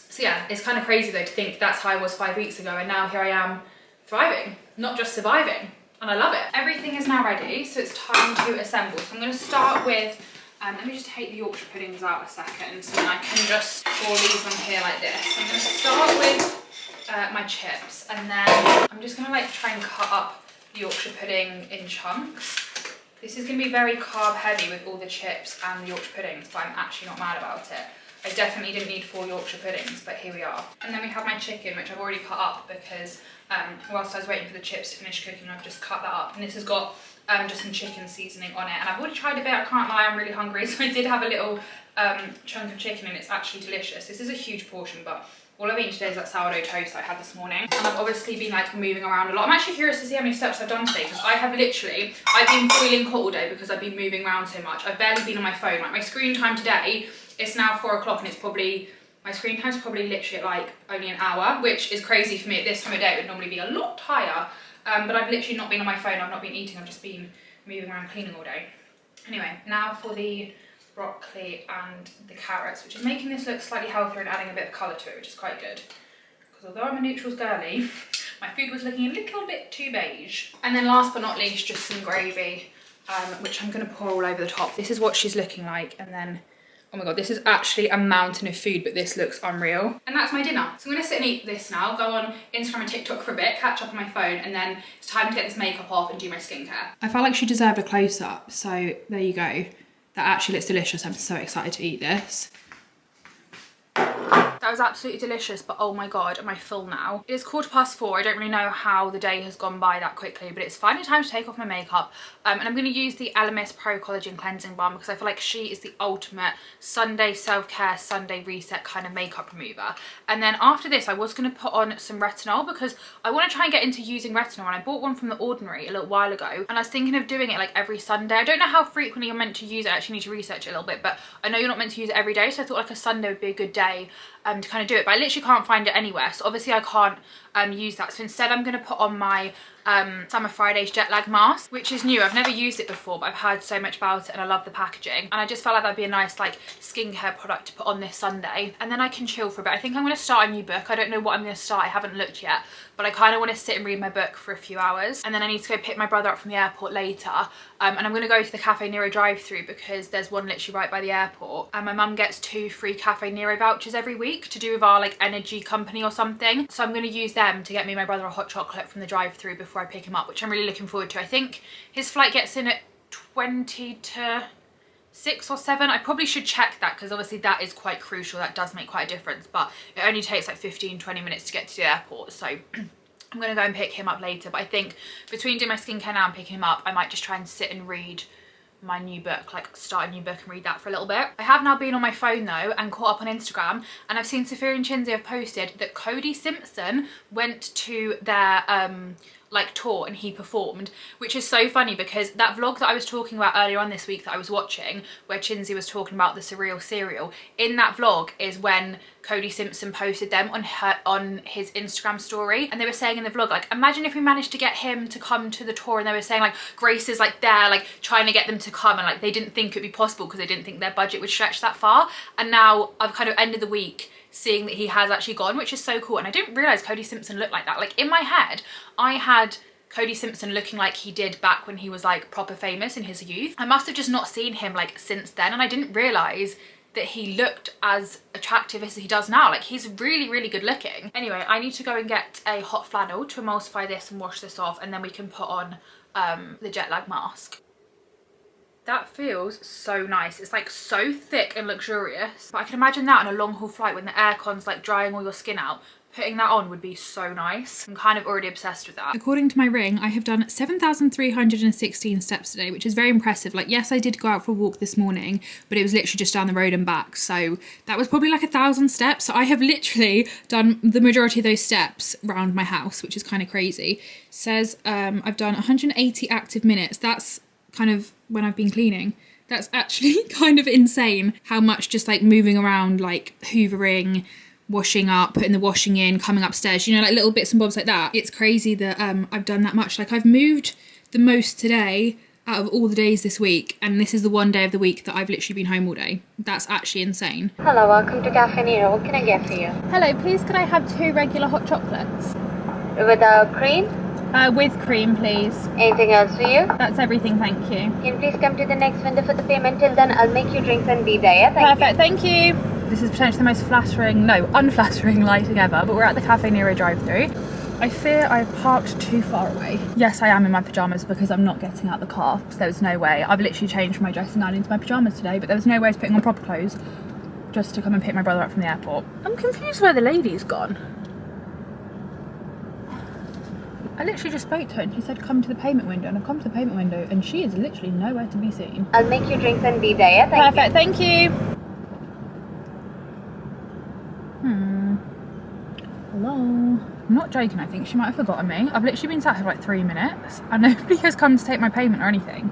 Speaker 1: So yeah, it's kind of crazy though to think that's how I was 5 weeks ago, and now here I am thriving, not just surviving, and I love it. Everything is now ready, so it's time to assemble. So I'm going to start with, let me just take the Yorkshire puddings out a second so then I can just pour these on here like this. I'm going to start with my chips, and then I'm just going to like try and cut up the Yorkshire pudding in chunks. This is going to be very carb heavy with all the chips and the Yorkshire puddings, but I'm actually not mad about it. I definitely didn't need 4 Yorkshire puddings, but here we are. And then we have my chicken, which I've already cut up because whilst I was waiting for the chips to finish cooking, I've just cut that up. And this has got just some chicken seasoning on it. And I've already tried a bit, I can't lie, I'm really hungry. So I did have a little chunk of chicken and it's actually delicious. This is a huge portion, but all I've eaten today is that sourdough toast I had this morning. And I've obviously been like moving around a lot. I'm actually curious to see how many steps I've done today because I've been boiling hot all day because I've been moving around so much. I've barely been on my phone. Like my screen time today, it's now 4 o'clock and it's probably, my screen time's probably literally at like only an hour, which is crazy for me at this time of day. It would normally be a lot higher. But I've literally not been on my phone, I've not been eating, I've just been moving around cleaning all day. Anyway, now for the broccoli and the carrots, which is making this look slightly healthier and adding a bit of colour to it, which is quite good. Because although I'm a neutrals girly, my food was looking a little bit too beige. And then last but not least, just some gravy, which I'm going to pour all over the top. This is what she's looking like, and then Oh my god, this is actually a mountain of food, but this looks unreal. And that's my dinner. So I'm gonna sit and eat this now, go on Instagram and TikTok for a bit, catch up on my phone, and then it's time to get this makeup off and do my skincare. I felt like she deserved a close-up, so there you go. That actually looks delicious. I'm so excited to eat this. That was absolutely delicious, but oh my god, am I full now? It is 4:15. I don't really know how the day has gone by that quickly, but it's finally time to take off my makeup. And I'm going to use the Elemis Pro Collagen Cleansing Balm because I feel like she is the ultimate Sunday self-care, Sunday reset kind of makeup remover. And then after this, I was going to put on some retinol because I want to try and get into using retinol. And I bought one from The Ordinary a little while ago, and I was thinking of doing it like every Sunday. I don't know how frequently you're meant to use it. I actually need to research it a little bit, but I know you're not meant to use it every day, so I thought like a Sunday would be a good day to kind of do it, but I literally can't find it anywhere, so obviously I can't use that. So instead I'm going to put on my Summer Fridays jet lag mask, which is new. I've never used it before, but I've heard so much about it and I love the packaging, and I just felt like that'd be a nice like skincare product to put on this Sunday, and then I can chill for a bit. I think I'm going to start a new book. I don't know what I'm going to start, I haven't looked yet, but I kind of want to sit and read my book for a few hours, and then I need to go pick my brother up from the airport later, and I'm going to go to the Cafe Nero drive-through because there's one literally right by the airport, and my mum gets 2 free Cafe Nero vouchers every week to do with our like energy company or something, so I'm going to use them to get me and my brother a hot chocolate from the drive-through before I pick him up, which I'm really looking forward to. I think his flight gets in at 20 to 6 or 7. I probably should check that because obviously that is quite crucial. That does make quite a difference, but it only takes like 15-20 minutes to get to the airport, so I'm gonna go and pick him up later. But I think between doing my skincare now and picking him up, I might just try and sit and read my new book, like start a new book and read that for a little bit. I have now been on my phone though and caught up on Instagram, and I've seen Sophia and Chinzy have posted that Cody Simpson went to their like tour and he performed, which is so funny because that vlog that I was talking about earlier on this week that I was watching, where Chinzy was talking about the surreal cereal, in that vlog is when Cody Simpson posted them on his Instagram story, and they were saying in the vlog like, imagine if we managed to get him to come to the tour, and they were saying like Grace is like there like trying to get them to come, and like they didn't think it'd be possible because they didn't think their budget would stretch that far. And now I've kind of ended the week seeing that he has actually gone, which is so cool. And I didn't realise Cody Simpson looked like that. Like in my head I had Cody Simpson looking like he did back when he was like proper famous in his youth. I must have just not seen him like since then, and I didn't realise that he looked as attractive as he does now. Like he's really, really good looking. Anyway, I need to go and get a hot flannel to emulsify this and wash this off, and then we can put on the jet lag mask. That feels so nice. It's like so thick and luxurious, but I can imagine that on a long haul flight when the aircon's like drying all your skin out. Putting that on would be so nice. I'm kind of already obsessed with that. According to my ring, I have done 7,316 steps today, which is very impressive. Like, yes, I did go out for a walk this morning, but it was literally just down the road and back. So that was probably like 1,000 steps. So I have literally done the majority of those steps around my house, which is kind of crazy. It says I've done 180 active minutes. That's kind of when I've been cleaning. That's actually kind of insane how much just like moving around, like hoovering, washing up, putting the washing in, coming upstairs, you know, like little bits and bobs like that. It's crazy that I've done that much. Like I've moved the most today out of all the days this week, and this is the one day of the week that I've literally been home all day. That's actually insane.
Speaker 6: Hello, welcome to Cafe Nero. What can I get for you?
Speaker 1: Hello, please can I have 2 regular hot chocolates?
Speaker 6: Without cream?
Speaker 1: With cream, please.
Speaker 6: Anything else for you?
Speaker 1: That's everything, thank you.
Speaker 6: Can you please come to the next window for the payment? Till then, I'll make you drinks and be there, yeah?
Speaker 1: Perfect, thank you. This is potentially the most flattering, no, unflattering lighting ever, but we're at the Cafe Nero drive-thru. I fear I've parked too far away. Yes, I am in my pyjamas because I'm not getting out the car, so there's no way. I've literally changed from my dressing gown into my pyjamas today, but there was no way I was putting on proper clothes just to come and pick my brother up from the airport. I'm confused where the lady's gone. I literally just spoke to her and she said come to the payment window, and I've come to the payment window and she is literally nowhere to be seen.
Speaker 6: I'll make you drinks and be there, yeah?
Speaker 1: Perfect, thank you. Hello? I'm not joking, I think she might have forgotten me. I've literally been sat here for like 3 minutes and nobody has come to take my payment or anything.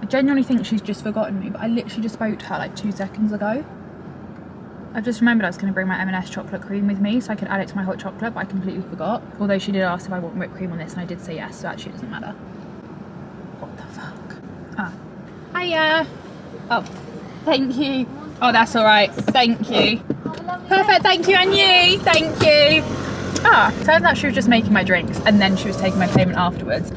Speaker 1: I genuinely think she's just forgotten me, but I literally just spoke to her like 2 seconds ago. I've just remembered I was going to bring my M&S chocolate cream with me so I could add it to my hot chocolate, but I completely forgot. Although she did ask if I want whipped cream on this and I did say yes, so actually it doesn't matter. What the fuck? Ah. Hiya. Oh, thank you. Oh, that's all right. Thank you. Perfect, thank you, and you. Thank you. Ah, turns out she was just making my drinks and then she was taking my payment afterwards,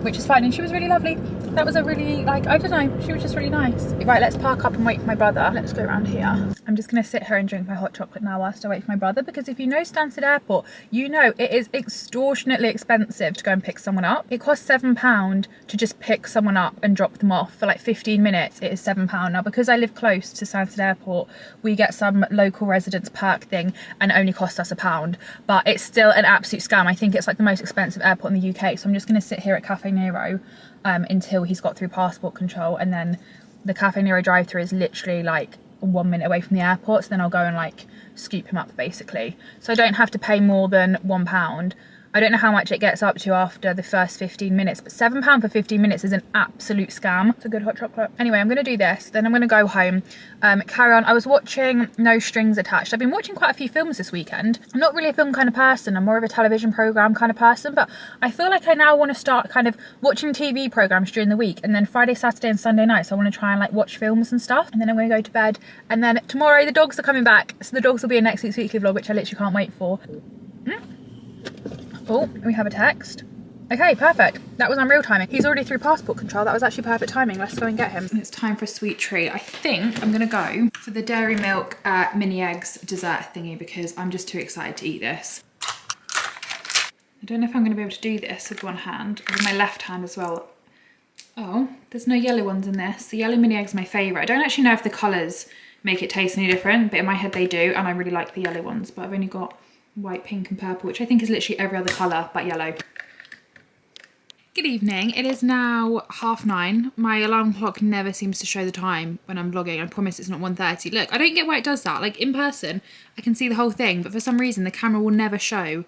Speaker 1: which is fine, and she was really lovely. That was a really, like, I don't know, she was just really nice. Right, let's park up and wait for my brother. Let's go around here. I'm just gonna sit here and drink my hot chocolate now whilst I wait for my brother, because if you know Stansted Airport, you know it is extortionately expensive to go and pick someone up. It costs £7 to just pick someone up and drop them off for like 15 minutes. It is £7. Now, because I live close to Stansted Airport, we get some local residents perk thing and it only costs us £1, but it's still an absolute scam. I think it's like the most expensive airport in the UK. So I'm just gonna sit here at Cafe Nero until he's got through passport control, and then the Cafe Nero drive-through is literally like 1 minute away from the airport, so then I'll go and like scoop him up basically, so I don't have to pay more than £1. I don't know how much it gets up to after the first 15 minutes, but £7 for 15 minutes is an absolute scam. It's a good hot chocolate. Anyway, I'm gonna do this, then I'm gonna go home, carry on. I was watching No Strings Attached. I've been watching quite a few films this weekend. I'm not really a film kind of person, I'm more of a television program kind of person, but I feel like I now want to start kind of watching TV programs during the week, and then Friday, Saturday and Sunday nights I want to try and like watch films and stuff, and then I'm gonna go to bed, and then tomorrow the dogs are coming back, so the dogs will be in next week's weekly vlog, which I literally can't wait for. Oh, we have a text. Okay, perfect. That was on real timing. He's already through passport control. That was actually perfect timing. Let's go and get him. It's time for a sweet treat. I think I'm gonna go for the dairy milk mini eggs dessert thingy, because I'm just too excited to eat this. I don't know if I'm gonna be able to do this with one hand, or with my left hand as well. Oh, there's no yellow ones in this. The yellow mini eggs are my favorite. I don't actually know if the colors make it taste any different, but in my head they do, and I really like the yellow ones, but I've only got white, pink and purple, which I think is literally every other colour but yellow. Good evening, it is now 9:30. My alarm clock never seems to show the time when I'm vlogging. I promise it's not 1:30. Look, I don't get why it does that. Like in person, I can see the whole thing, but for some reason the camera will never show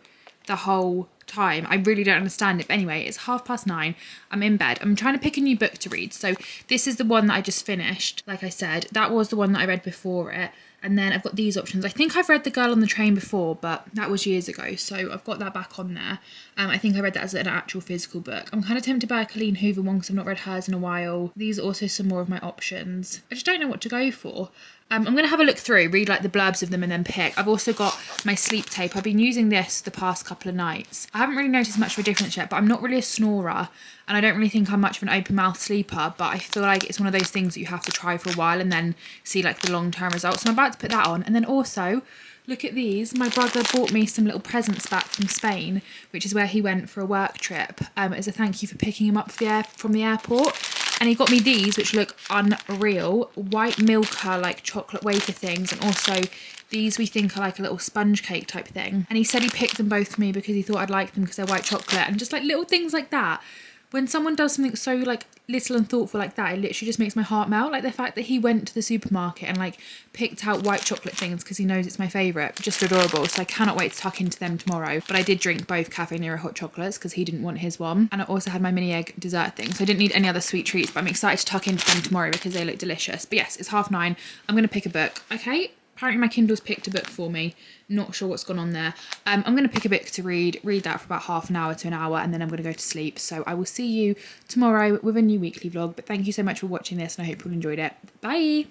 Speaker 1: the whole time. I really don't understand it. But anyway, it's 9:30. I'm in bed. I'm trying to pick a new book to read. So this is the one that I just finished. Like I said, that was the one that I read before it. And then I've got these options. I think I've read The Girl on the Train before, but that was years ago. So I've got that back on there. I think I read that as an actual physical book. I'm kind of tempted by a Colleen Hoover one because I've not read hers in a while. These are also some more of my options. I just don't know what to go for. I'm going to have a look through, read like the blurbs of them and then pick. I've also got my sleep tape. I've been using this the past couple of nights. I haven't really noticed much of a difference yet, but I'm not really a snorer and I don't really think I'm much of an open mouth sleeper, but I feel like it's one of those things that you have to try for a while and then see like the long-term results. So I'm about to put that on. And then also, look at these. My brother bought me some little presents back from Spain, which is where he went for a work trip, as a thank you for picking him up from the airport. And he got me these, which look unreal. White Milka, like chocolate wafer things. And also these we think are like a little sponge cake type thing. And he said he picked them both for me because he thought I'd like them because they're white chocolate. And just like little things like that. When someone does something so like little and thoughtful like that, it literally just makes my heart melt. Like the fact that he went to the supermarket and like picked out white chocolate things because he knows it's my favourite. Just adorable. So I cannot wait to tuck into them tomorrow. But I did drink both Cafe Nero hot chocolates because he didn't want his one. And I also had my mini egg dessert thing. So I didn't need any other sweet treats, but I'm excited to tuck into them tomorrow because they look delicious. But yes, it's 9:30. I'm going to pick a book. Okay. Apparently my Kindle's picked a book for me. Not sure what's gone on there. I'm going to pick a book to read that for about half an hour to an hour, and then I'm going to go to sleep. So I will see you tomorrow with a new weekly vlog. But thank you so much for watching this, and I hope you all enjoyed it. Bye!